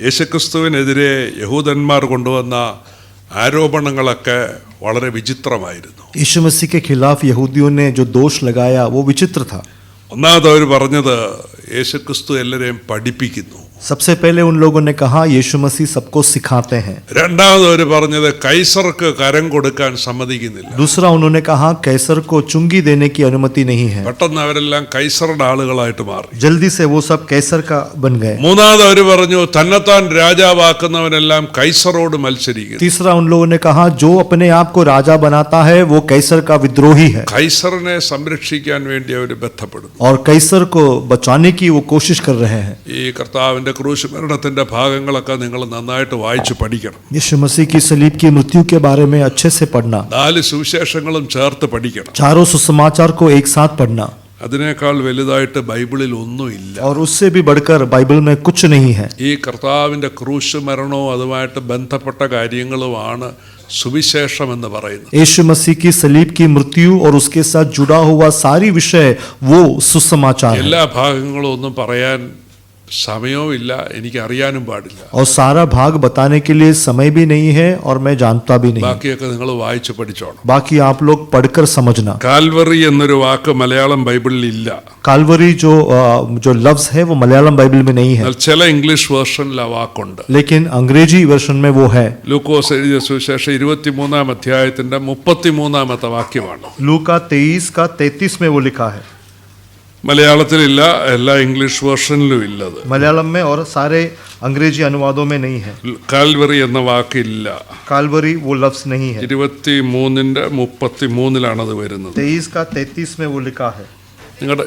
യേശുക്രിസ്തുവിനെതിരെ യഹൂദന്മാർ കൊണ്ടുവന്ന ആരോപണങ്ങളൊക്കെ വളരെ വിചിത്രമായിരുന്നു. यीशु मसीह के खिलाफ यहूदियों ने जो दोष लगाया वो विचित्र था. ഒന്നാമത് അവർ പറഞ്ഞത് യേശുക്രിസ്തു എല്ലാവരെയും പഠിപ്പിക്കുന്നു. सबसे पहले उन लोगों ने कहा यीशु मसीह सबको सिखाते हैं. രണ്ടാമത് അവർ പറഞ്ഞത് കൈസർക്ക് കരം കൊടുക്കാൻ സമ്മതിക്കുന്നില്ല. दूसरा उन्होंने कहा कैसर को चुंगी देने की अनुमति नहीं है. പെട്ടെന്ന് അവരെല്ലാം കൈസറുടെ ആളുകളായിട്ട് മാറി. जल्दी से वो सब कैसर का बन गए. മൂന്നാമത് അവർ പറഞ്ഞു തന്നെത്താൻ രാജാവാക്കുന്നവനെല്ലാം കൈസറോട് മത്സരിക്കുന്നു. तीसरा उन लोगों ने कहा जो अपने आप को राजा बनाता है वो कैसर का विद्रोही है. കൈസറിനെ സംരക്ഷിക്കാൻ വേണ്ടി അവർ ബന്ധപ്പെടുന്നു. और कैसर को बचाने की वो कोशिश कर रहे हैं. ഈ കർത്താവിന്റെ ക്രൂശ് മരണത്തിന്റെ ഭാഗങ്ങളൊക്കെ നിങ്ങൾ നന്നായിട്ട് വായിച്ചു പഠിക്കണം. यीशु मसीह की सलीब की मृत्यु के बारे में अच्छे से पढ़ना. 4 സുവിശേഷങ്ങളും ചേർത്ത് പഠിക്കണം. चारों सुसमाचार को एक साथ पढ़ना. അതിനേക്കാൾ വലുതായിട്ട് ബൈബിളിൽ ഒന്നുമില്ല. और उससे भी बढ़कर बाइबल में कुछ नहीं है. ഈ കർത്താവിന്റെ ക്രൂശ് മരണവും അതുമായിട്ട് ബന്ധപ്പെട്ട കാര്യങ്ങളുമാണ് സുവിശേഷം എന്ന് പറയുന്നത്. यीशु मसीह की सलीब की मृत्यु और उसके साथ जुड़ा हुआ सारी विषय वो सुसमाचार है. എല്ലാ ഭാഗങ്ങളും ഒന്നും പറയാൻ സമയവും ഇല്ല, എനിക്ക് അറിയാനും പാടില്ല. और सारा भाग बताने के लिए समय भी नहीं है और मैं जानता भी नहीं. ബാക്കിയൊക്കെ നിങ്ങൾ വായിച്ചു പഠിച്ചോണം. बाकी आप लोग पढ़कर समझना. കാൽവറി എന്നൊരു വാക്ക് മലയാളം ബൈബിളിൽ ഇല്ല. कालवरी जो लफ्ज है वो मलयालम बाइबल में नहीं है. ചില ഇംഗ്ലീഷ് വേർഷനിൽ ആ വാക്കുണ്ട്. लेकिन अंग्रेजी वर्षन में वो है. ലൂക്കോസ് എഴുതിയ സുവിശേഷം 23-ാം അധ്യായത്തിന്റെ 33-ാമത്തെ വാക്യമാണ്. लूका 23 का 33 में वो लिखा है. മലയാളത്തിലില്ല, എല്ലാ ഇംഗ്ലീഷ് വേർഷനിലും ഇല്ലത്. मलयालम में और सारे अंग्रेजी अनुवादों में नहीं है. കാൽവറി എന്ന വാക്കില്ല. कालवरी वो लफ्ज नहीं है. 23-ന്റെ 33-ലാണ് അത് വരുന്നത്. 23 का 33 में वो लिखा है. നിങ്ങളുടെ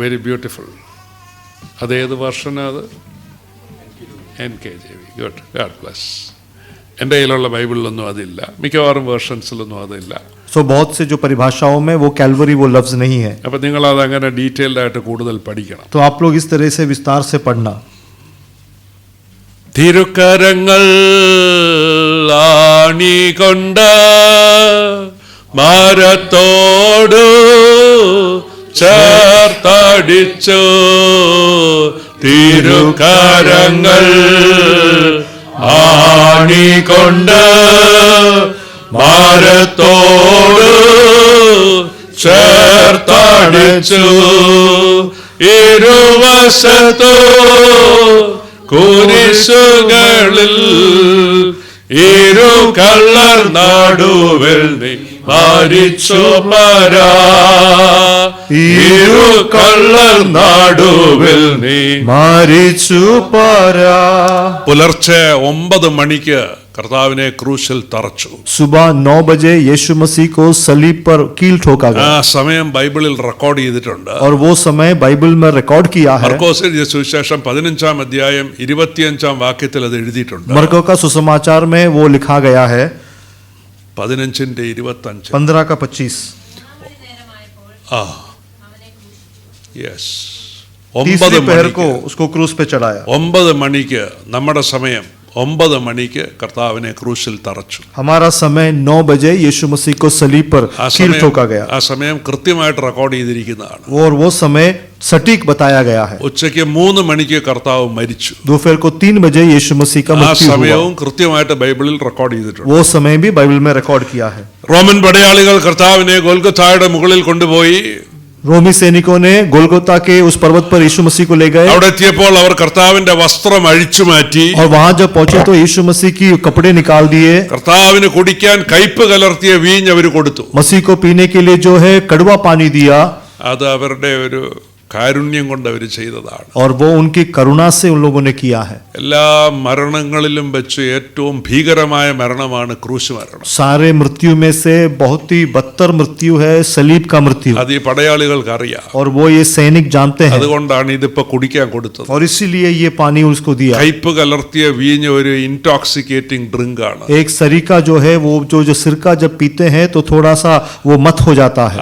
വെരി ബ്യൂട്ടിഫുൾ. അതേത് വർഷനാണ് അത്? NKJV. Good, God bless. എൻ്റെ കയ്യിലുള്ള ബൈബിളിലൊന്നും അതില്ല, മിക്കവാറും വേർഷൻസിലൊന്നും അതില്ല. सो बहुत से जो परिभाषाओं में वो कैलवरी वो लफ्ज नहीं है. അപ്പം നിങ്ങൾ അത് അങ്ങനെ ഡീറ്റെയിൽഡ് ആയിട്ട് കൂടുതൽ പഠിക്കണം. तो आप लोग इस तरह से विस्तार से पढ़ना. തിരുക്കരങ്ങൾ ആണികൊണ്ട് മരത്തോടു ചേർത്തടിച്ചു, തിരുക്കരങ്ങൾ ആണികൊണ്ട് മരത്തോടു ചേർത്തടിച്ചു, ഇരുവശത്തോ കുരിശുകളിൽ ഇരു കള്ളർ നടുവിൽ നീ മരിച്ചു പരാ, ഇരു കള്ളർ നടുവിൽ നീ മരിച്ചു പരാ. പുലർച്ചെ 9 മണിക്ക് കർത്താവിനെ ക്രൂശിൽ തറച്ചു. सुबह 9 बजे यीशु मसीह को सलीब पर कील ठोका गया. ആ സമയം ബൈബിളിൽ റെക്കോർഡ് ചെയ്തിട്ടുണ്ട്. और वो समय बाइबल में रिकॉर्ड किया है. മർക്കോസ് എഴുതിയ സുവിശേഷം 15-ാം അധ്യായം 25-ാം വാക്യത്തിൽ അത് എഴുതിയിട്ടുണ്ട്. मरको का सुसमाचार में वो लिखा गया है. 15-25. 15 का 25. യെസ്. तीसरी पहर को उसको क्रूस पे चढ़ाया. 9 മണിക്ക് നമ്മുടെ സമയം 9 മണിക്ക് കർത്താവിനെ ക്രൂശിൽ തറച്ചു. हमारा समय 9 बजे यीशु मसीह को सलीब पर कील ठोका गया. ആ സമയം കൃത്യമായിട്ട് റെക്കോർഡ് ചെയ്തിരിക്കുന്നതാണ്. और वो समय सटीक बताया गया है. ഉച്ചയ്ക്ക് 3 മണിക്ക് കർത്താവ് മരിച്ചു. दोपहर को 3 बजे यीशु मसीह का ആ मृत्यु हुआ. സമയവും കൃത്യമായിട്ട് ബൈബിളിൽ റെക്കോർഡ് ചെയ്തിട്ടുണ്ട്. वो समय भी बाइबल में रिकॉर्ड किया है. റോമൻ പടയാളികൾ കർത്താവിനെ ഗോൽഗൊഥായുടെ മുകളിൽ കൊണ്ടുപോയി. रोमी सैनिकों ने गोलगोता के उस पर्वत पर यीशु मसीह को ले गए. അവിടെ എത്തിയപ്പോൾ അവർ കർത്താവിന്റെ വസ്ത്രം അഴിച്ചു മാറ്റി. और वहां जब पहुंचे तो यीशु मसीह की कपड़े निकाल दिए. കർത്താവിന് കുടിക്കാൻ കയ്പ് കലർത്തിയ വീഞ്ഞ് അവർ കൊടുത്തു. मसीह को पीने के लिए जो है कड़वा पानी दिया. അത് അവരുടെ ഒരു കാരുണ്യം കൊണ്ട് അവർ ചെയ്തതാണ്. और वो उनकी करुणा से उन लोगों ने किया है. എല്ലാ മരണങ്ങളിലും വെച്ച് ഏറ്റവും ഭീകരമായ മരണമാണ് ക്രൂശ് മരണം. सारे मृत्यु में से बहुत ही बदतर मृत्यु है सलीब का मृत्यु. അത് ഈ പടയാളികൾക്ക് അറിയാം. और वो ये सैनिक जानते हैं. അതുകൊണ്ടാണ് ഇതിപ്പോ കുടിക്കാൻ കൊടുത്തത്. और इसीलिए ये पानी उसको दिया. കയ്പ് കലർത്തിയ വീഞ്ഞ് ഒരു ഇൻടോക്സിക്കേറ്റിംഗ് ഡ്രിങ്ക് ആണ്. एक सरीका जो है वो जो सिरका जब पीते हैं तो थोड़ा सा वो मत हो जाता है.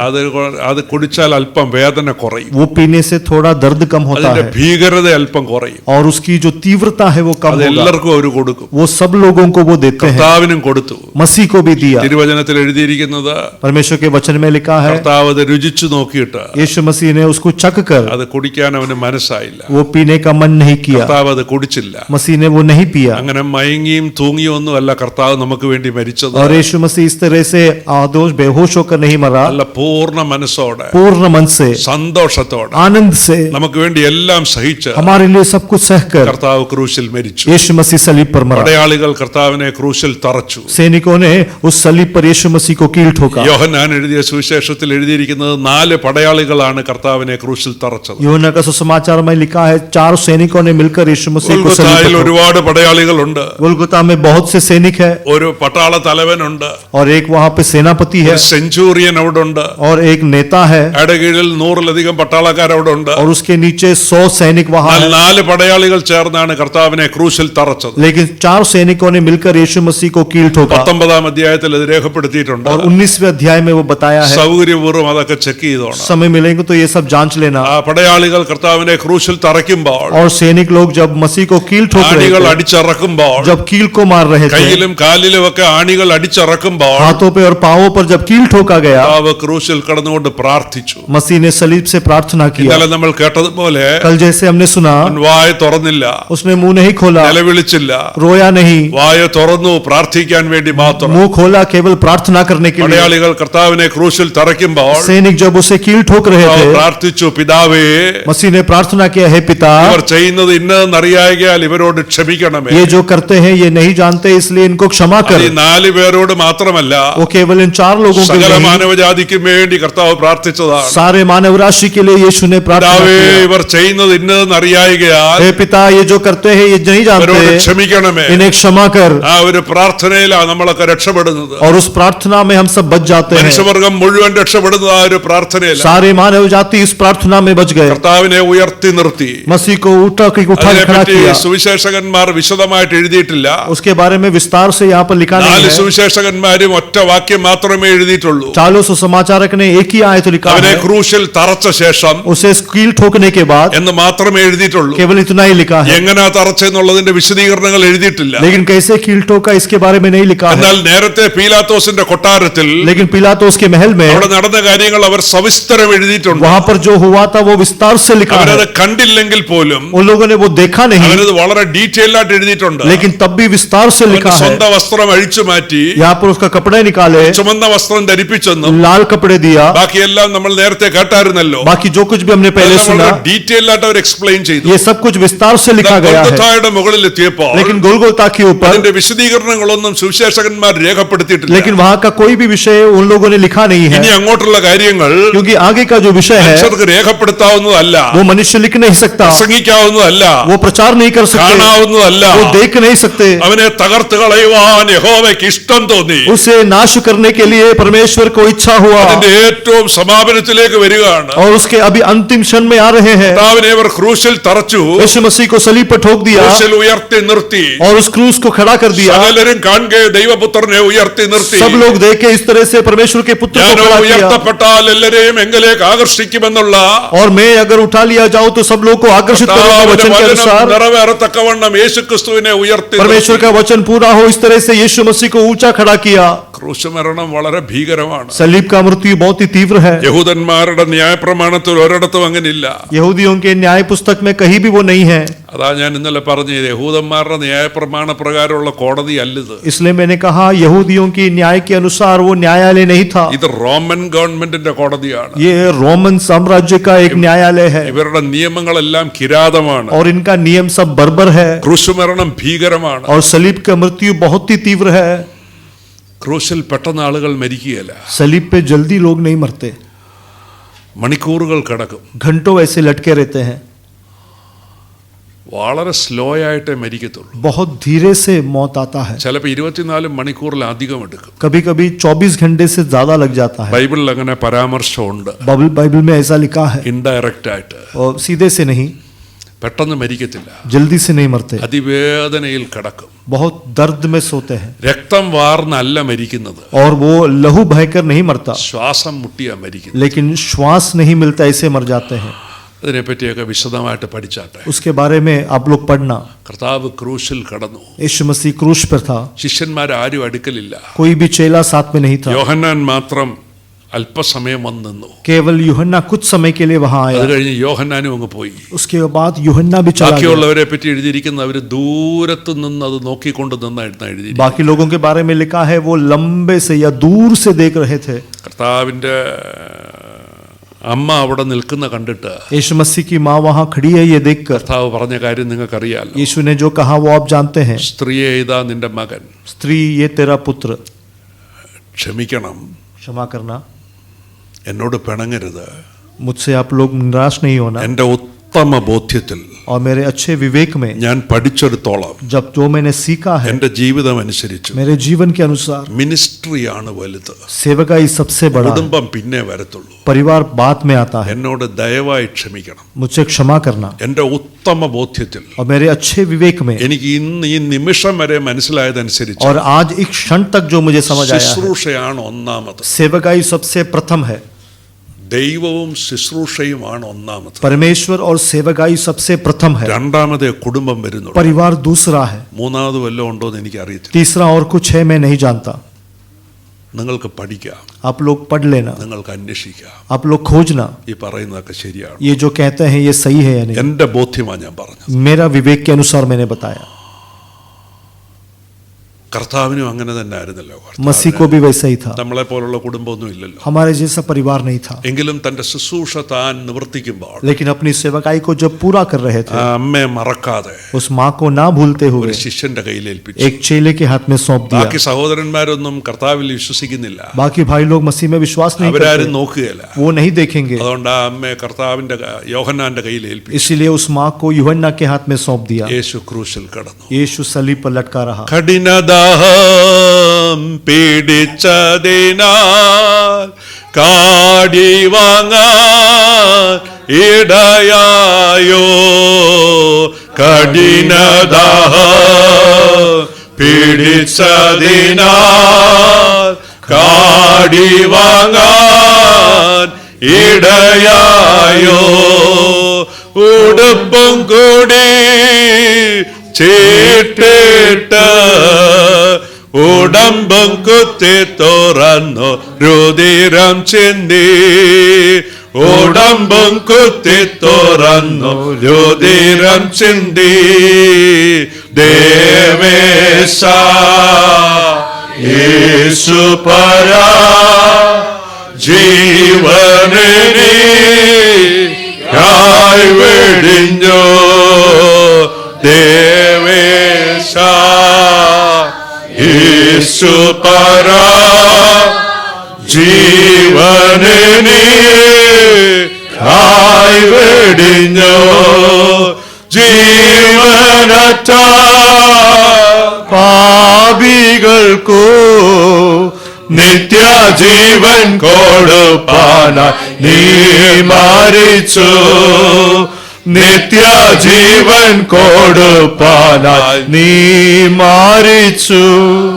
അത് കുടിച്ചാൽ അല്പം വേദന കുറയും. वो पीने से थोड़ा दर्द कम होता അതിന്റെ है ഭീകരത അല്പം കുറയും. और उसकी जो तीव्रता है वो कम അത് होगा। എല്ലാവർക്കും അവർ കൊടുക്കും. वो सब लोगों को वो देते हैं, കർത്താവിനും കൊടുത്തു. मसीह को भी दिया। തിരുവചനത്തിൽ എഴുതിയിരിക്കുന്നത് परमेश्वर के वचन में लिखा है, കർത്താവ് അത് രുചിച്ചു നോക്കിയിട്ട് यीशु मसीह ने उसको चख कर അത് കുടിക്കാൻ അവന് മനസ്സായില്ല. वो पीने का मन नहीं किया, കർത്താവ് അത് കുടിച്ചില്ല. मसीह ने वो नहीं पिया। അങ്ങനെ മയങ്ങിയും തൂങ്ങിയും ഒന്നും അല്ല കർത്താവ് നമുക്ക് വേണ്ടി മരിച്ചത്. और यीशु मसीह इस तरह से आदोष बेहोश होकर नहीं मरा, അല്ല, പൂർണ്ണ മനസ്സോടെ पूर्ण मन से സന്തോഷത്തോടെ आनंद से നമുക്ക് വേണ്ടി എല്ലാം സഹിച്ച് हमारे लिए सब कुछ सहकर കർത്താവ് ക്രൂശിൽ മരിച്ചു. यीशु मसीह सलीब पर मरा। പടയാളികൾ കർത്താവിനെ ക്രൂശിൽ തറച്ചു. सैनिकों ने उस सलीब पर यीशु मसीह को कील ठोका। യോഹന്നാൻ എഴുതിയ സുവിശേഷത്തിൽ എഴുതിയിരിക്കുന്നത് 4 പടയാളികളാണ് കർത്താവിനെ ക്രൂശിൽ തറച്ചത്. यूहन्ना का सुसमाचार में लिखा है 4 सैनिकों ने मिलकर यीशु मसीह को सलीब ഗൊൽഗൊഥായിൽ पर ठोका। ഒരുപാട് പടയാളികളുണ്ട്. गोलगोता में बहुत से सैनिक है ഒരു പട്ടാള തലവനുണ്ട്. और एक वहां पे सेनापति है ഒരു സെഞ്ചൂറിയൻ അവിടെ ഉണ്ട്. और एक नेता है അയാളുടെ കീഴിൽ 100-ലധികം പട്ടാളക്കാർ അവിടെ ഉണ്ട്. और उसके नीचे 100 सैनिक वहां है। 4 പടയാളികൾ ചേർന്നാണ് കർത്താവിനെ ക്രൂശിൽ തറച്ചത്. लेकिन 4 सैनिकों ने मिलकर यीशु मसीह को कील ठोका 19-ാം അധ്യായത്തിൽ അത് രേഖപ്പെടുത്തിയിട്ടുണ്ട്. और 19वें अध्याय में वो बताया है। സൗകര്യപൂർവ്വം അതൊക്കെ ചെക്ക് ചെയ്തോണം. समय मिलेंगे तो ये सब जांच लेना। ആ പടയാളികൾ കർത്താവിനെ ക്രൂശിൽ തറയ്ക്കുമ്പോൾ, और सैनिक लोग जब मसीह को कील ठोक रहे ആണികൾ थे, അടിച്ചിറക്കുമ്പോൾ, जब कील को मार रहे थे, കയ്യിലും കാലിലും ഒക്കെ ആണികൾ അടിച്ചിറക്കുമ്പോൾ हाथों पे और पांवों पर जब कील ठोका गया, കർത്താവ് ക്രൂശിൽ കിടന്നുകൊണ്ട് പ്രാർത്ഥിച്ചു. मसीह ने सलीब से प्रार्थना किया। ഇന്നലെ നമ്മൾ കേട്ടതുപോലെ कल जैसे हमने सुना, വായ തുറന്നില്ല, उसने मुंह नहीं खोला, നിലവിളിച്ചില്ല, रोया नहीं, വായ തുറന്നു പ്രാർത്ഥിക്കാൻ വേണ്ടി മാത്രം. मुंह खोला केवल प्रार्थना करने के लिए। പടയാളികൾ കർത്താവിനെ ക്രൂശിൽ തറയ്ക്കുമ്പോൾ सैनिक जब उसे कील ठोक रहे കർത്താവ് थे, പ്രാർത്ഥിച്ചു, പിതാവേ, मसीह ने प्रार्थना किया, हे पिता, ഇവർ ചെയ്യുന്നത് ഇന്നതെന്നറിയാകിയാൽ ഇവരോട് ക്ഷമിക്കണമേ. ये जो करते हैं ये नहीं जानते, इसलिए इनको क्षमा അത് कर। ഈ 4 പേരോട് മാത്രമല്ല, वो केवल इन 4 लोगों के സകല लिए नहीं, മാനവജാതിക്കും വേണ്ടി കർത്താവ് പ്രാർത്ഥിച്ചതാണ്. सारे मानव राशि के लिए यीशु ने प्रार्थना പിതാവേ, किया, ഇവർ ചെയ്യുന്നത് ഇന്നതെന്നറിയാകിയാൽ हे पिता, ये जो करते हैं ये नहीं ഇവരോട് जानते, ക്ഷമിക്കണമേ. इन्हें क्षमा कर। ആ ഒരു പ്രാർത്ഥനയിലാണ് നമ്മളൊക്കെ രക്ഷപ്പെടുന്നത്. और उस प्रार्थना में हम सब बच जाते हैं। മനുഷ്യവർഗം മുഴുവൻ രക്ഷപ്പെടുന്നത് ആ ഒരു പ്രാർത്ഥനയിലാണ്. सारे मानव जाति इस प्रार्थना में बच गए। കർത്താവിനെ ഉയർത്തി നിർത്തി. मसीह को उठा खड़ा അതിനെപ്പറ്റി किया। സുവിശേഷകന്മാർ വിശദമായിട്ട് എഴുതിയിട്ടില്ല. उसके बारे में विस्तार से यहाँ पर लिखा नहीं 4 है। സുവിശേഷകന്മാരും ഒറ്റ വാക്യം മാത്രമേ എഴുതിയിട്ടുള്ളൂ. 4 सुसमाचारक ने एक ही आयत लिखा അവനെ है, ക്രൂശിൽ തറച്ച ശേഷം उसे कील ठोकने के बाद എന്ന് മാത്രമേ എഴുതിയിട്ടുള്ളൂ. केवल इतना ही लिखा है, എങ്ങനെയാ തറച്ചെന്നുള്ളതിന്റെ വിശദീകരണങ്ങൾ എഴുതിയിട്ടില്ല. लेकिन कैसे कील ठोका इसके बारे में नहीं लिखा है। എന്നാൽ നേരത്തെ പീലാത്തോസിന്റെ കൊട്ടാരത്തിൽ लेकिन पिलातुस के महल में അവിടെ നടന്ന കാര്യങ്ങൾ അവർ സവിസ്തരം എഴുതിയിട്ടുണ്ട്. वहां पर जो हुआ था वो विस्तार से लिखा അവരത് है। കണ്ടില്ലെങ്കിൽ പോലും उन लोगों ने वो देखा नहीं, അവരത് വളരെ ഡീറ്റെയിൽ ആയിട്ട് എഴുതിയിട്ടുണ്ട്. लेकिन तब भी विस्तार से അവന്റെ लिखा है। സ്വന്തം വസ്ത്രം അഴിച്ചു മാറ്റി यहाँ पर उसका कपड़े निकाले, ചുമന്ന വസ്ത്രം ധരിപ്പിച്ചെന്നും लाल कपड़े दिया, ബാക്കിയെല്ലാം നമ്മൾ നേരത്തെ കേട്ടായിരുന്നല്ലോ. बाकी जो कुछ भी हमने पहले सुना ഡീറ്റെയിൽ ആയിട്ട് അവർ എക്സ്പ്ലെയിൻ ചെയ്തു. ये सब कुछ विस्तार से लिखा गया है। ഗൊൽഗൊഥായുടെ മുകളിൽ എത്തിയപ്പോൾ लेकिन गोलगोता के ऊपर, അതിന്റെ വിശദീകരണങ്ങളൊന്നും സുവിശേഷകന്മാർ രേഖപ്പെടുത്തിയിട്ടില്ല. लेकिन वहां का कोई भी विषय उन लोगों ने लिखा नहीं ഇനി है, അങ്ങോട്ടുള്ള കാര്യങ്ങൾ क्योंकि आगे का जो विषय है മനുഷ്യർക്ക് രേഖപ്പെടുത്താവുന്നതല്ല, वो मनुष्य लिख नहीं सकता, പ്രസംഗിക്കാവുന്നതല്ല, वो प्रचार नहीं कर सकते, കാണാവുന്നതല്ല. वो देख नहीं सकते। അവനെ തകർത്ത് കളയുവാൻ യഹോവയ്ക്ക് ഇഷ്ടം തോന്നി. उसे नाश करने के लिए परमेश्वर को इच्छा हुआ അതിന്റെ ഏറ്റവും സമാപനത്തിലേക്ക് വരികയാണ്. और उसके अभी अंतिम क्षण में आ रहे हैं। കർത്താവിനെ അവർ ക്രൂശിൽ തറച്ചു, यीशु मसीह को सलीब पर ठोक दिया ക്രൂശിൽ ഉയർത്തി നിർത്തി. और उस क्रूस को खड़ा कर दिया। സകലരും കാണുക ദൈവപുത്രനെ ഉയർത്തി നിർത്തി. सब लोग देखे इस तरह से परमेश्वर के पुत्र को ഞാനോ खड़ा किया। ഉയർത്തപ്പെട്ടാൽ എല്ലാരെയും എങ്കിലേക്ക് ആകർഷിക്കുമെന്നുള്ള और मैं अगर उठा लिया जाऊं तो सब लोग को आकर्षित करूंगा वचन के अनुसार। നിറവേറത്തക്കവണ്ണം യേശുക്രിസ്തുവിനെ ഉയർത്തി परमेश्वर का वचन पूरा हो इस तरह से यीशु मसीह को ऊंचा खड़ा किया। ക്രൂശുമരണം വളരെ ഭീകരമാണ്. सलीब का मृत्यु बहुत ही तीव्र है। യഹൂദന്മാരുടെ ന്യായപ്രമാണത്തിൽ ഒരിടത്തും അങ്ങനില്ല. यहूदियों के न्याय पुस्तक में कहीं भी वो नहीं है। അതാ ഞാൻ ഇന്നലെ പറഞ്ഞത്, യഹൂദന്മാരുടെ ന്യായപ്രമാണ പ്രകാരമുള്ള കോടതി അല്ലിത്. इसलिए मैंने कहा यहूदियों की न्याय के अनुसार वो न्यायालय नहीं था, ഇത് റോമൻ ഗവൺമെന്റിന്റെ കോടതിയാണ്. ये रोमन साम्राज्य का एक न्यायालय है ഇവരുടെ നിയമങ്ങളെല്ലാം കിരാതമാണ്. और इनका नियम सब बर्बर है ക്രൂശുമരണം ഭീകരമാണ്. और सलीब का मृत्यु बहुत ही तीव्र है। ക്രൂശിൽ പെട്ടെന്ന് ആളുകൾ മരിക്കുകയില്ല, सलीब पे जल्दी लोग नहीं मरते, മണിക്കൂറുകൾ കിടക്കും, घंटों ऐसे लटके रहते हैं, വളരെ സ്ലോ ആയിട്ടേ മരിക്കത്തുള്ളൂ. बहुत धीरे से मौत आता है, ചിലപ്പോൾ 24 മണിക്കൂറിലധികം എടുക്കും. कभी कभी 24 घंटे से ज्यादा लग जाता है। ബൈബിളിൽ അങ്ങനെ പരാമർശമുണ്ട്, बाइबल में ऐसा लिखा है, ഇൻഡയറക്റ്റ് ആയിട്ട്. और सीधे से नहीं, പെട്ടെന്ന് മരിക്കത്തില്ല, जल्दी से नहीं मरते, അതിവേദനയിൽ കിടക്കും, बहुत दर्द में सोते हैं രക്തം വാർന്നല്ല മരിക്കുന്നത്, और वो लहू बहकर नहीं मरता, ശ്വാസം മുട്ടിയാ മരിക്കുന്നത്. लेकिन श्वास नहीं मिलता ऐसे मर जाते हैं। അതിനെപ്പറ്റിയൊക്കെ വിശദമായിട്ട് പഠിച്ചാട്ടെ. उसके बारे में आप लोग पढ़ना। കർത്താവ് ക്രൂശിൽ കടന്നു. यीशु मसीह क्रूस पर था, ശിഷ്യന്മാരാരും അടുക്കലില്ല. कोई भी चेला साथ में नहीं था, യോഹന്നാൻ മാത്രം അല്പസമയം വന്ന് നിന്നു. केवल यूहन्ना कुछ समय के लिए वहां അത് आया। കഴിഞ്ഞ് യോഹന്നാനും അങ്ങ് പോയി. उसके बाद यूहन्ना भी चला गया। ബാക്കിയുള്ളവരെ പറ്റി എഴുതിയിരിക്കുന്ന അവർ ദൂരത്ത് നിന്ന് അത് നോക്കിക്കൊണ്ട് നിന്നായിരുന്നു എഴുതി. बाकी लोगों के बारे में लिखा है वो लंबे से या दूर से देख रहे थे। കർത്താവിൻ്റെ അമ്മ അവിടെ നിൽക്കുന്ന കണ്ടിട്ട് यीशु मसीह की माँ वहां खड़ी है, ये देखकर കർത്താവ് പറഞ്ഞ കാര്യം നിങ്ങൾക്കറിയാലോ. यीशु ने जो कहा वो आप जानते हैं, സ്ത്രീയെ ഇതാ നിന്റെ മകൻ. स्त्री ये तेरा पुत्र। ക്ഷമിക്കണം, क्षमा करना, എന്നോട് പിണങ്ങരുത്. मुझसे आप लोग निराश नहीं होना। എൻ്റെ ഉത്തമ ബോധ്യത്തിൽ और मेरे अच्छे विवेक में ഞാൻ പഠിച്ചെടുത്തോളം जब जो मैंने सीखा है, എൻ്റെ ജീവിതം അനുസരിച്ച് मेरे जीवन के अनुसार മിനിസ്ട്രിയാണ് വലുത്. सेवकाई सबसे बड़ा है, കുടുംബം പിന്നെ വരത്തുള്ളൂ. परिवार बाद में आता है। എന്നോട് ദയവായി ക്ഷമിക്കണം. मुझसे क्षमा करना। എൻ്റെ ഉത്തമ ബോധ്യത്തിൽ और मेरे अच्छे विवेक में എനിക്ക് ഇന്ന് ഈ നിമിഷം വരെ മനസ്സിലായതനുസരിച്ച് और आज एक क्षण तक जो मुझे समझ आया है, ശുശ്രൂഷയാണ് ഒന്നാമത്. सेवकाई सबसे प्रथम है। ദൈവവും ശുശ്രൂഷയുമാണ് ഒന്നാമത്. परमेश्वर और सेवकाई सबसे प्रथम है। രണ്ടാമതേ കുടുംബം വരുന്നുള്ളൂ. परिवार दूसरा है। മൂന്നാമത് വല്ലതും ഉണ്ടോ എന്ന് എനിക്ക് അറിയത്തില്ല. तीसरा और कुछ है, मैं नहीं जानता। നിങ്ങൾക്ക് പഠിക്കാം, आप लोग पढ़ लेना, നിങ്ങൾക്ക് അന്വേഷിക്കാം. आप लोग खोजना, ഈ പറയുന്നതൊക്കെ ശരിയാണ്. ये जो कहते हैं ये सही है या नहीं। എൻ്റെ ബോധ്യമാണ് ഞാൻ പറഞ്ഞത്. मेरा विवेक के अनुसार मैंने बताया। കർത്താവിനും അങ്ങനെ തന്നെ ആയിരുന്നല്ലോ. मसीह को भी वैसा ही था। നമ്മളെ പോലുള്ള കുടുംബമൊന്നും ഇല്ലല്ലോ. हमारे जैसा परिवार नहीं था, എങ്കിലും തന്റെ ശുശ്രൂഷ താൻ നിവർത്തിക്കുമ്പോൾ लेकिन अपनी सेवकाई को जब पूरा कर रहे ആ थे, അമ്മയെ മറക്കാതെ उस माँ को ना भूलते हुए ഒരു ശിഷ്യന്റെ കയ്യിൽ ഏൽപ്പിച്ചു. एक चेले के हाथ में सौंप दिया। ബാക്കി സഹോദരന്മാരൊന്നും കർത്താവിൽ വിശ്വസിക്കുന്നില്ല. बाकी भाई लोग मसीह में विश्वास नहीं അവരാരും करते, നോക്കുകയില്ല. वो नहीं देखेंगे, അതുകൊണ്ട് ആ അമ്മയെ കർത്താവിന്റെ യോഹന്നാന്റെ കയ്യിൽ ഏൽപ്പിച്ചു. इसीलिए उस माँ को यूहन्ना के हाथ में सौंप दिया। യേശു ക്രൂശിൽ കടന്നു. यीशु सलीब पर लटका रहा। കഠിനദാഹം പിടിച്ചതിനാൽ കാടി വാങ്ങാൻ ഇടയായോ. കഠിനദാഹം പിടിച്ചതിനാൽ കാടി വാങ്ങാൻ ഇടയായോ. ഉടുപ്പും കൂടി ചീട്ടിട്ട് ഉടമ്പും കുത്തി തുറന്നു രുതിരം ചിന്തി. ഉടമ്പും കുത്തി തുറന്നു രുതിരം ചിന്തി. ദേവേശ യേശു പരാ ജീവനെ വെടിഞ്ഞോ. ദേവേശ യേശു പരാ ജീവനെ വെടിഞ്ഞോ. ജീവനറ്റ പാപികൾക്കോ നിത്യജീവൻ കൊടുപ്പാനായി നീ മരിച്ചു. നിത്യജീവൻ കൊടുപ്പാനായി നീ മാരിച്ചു.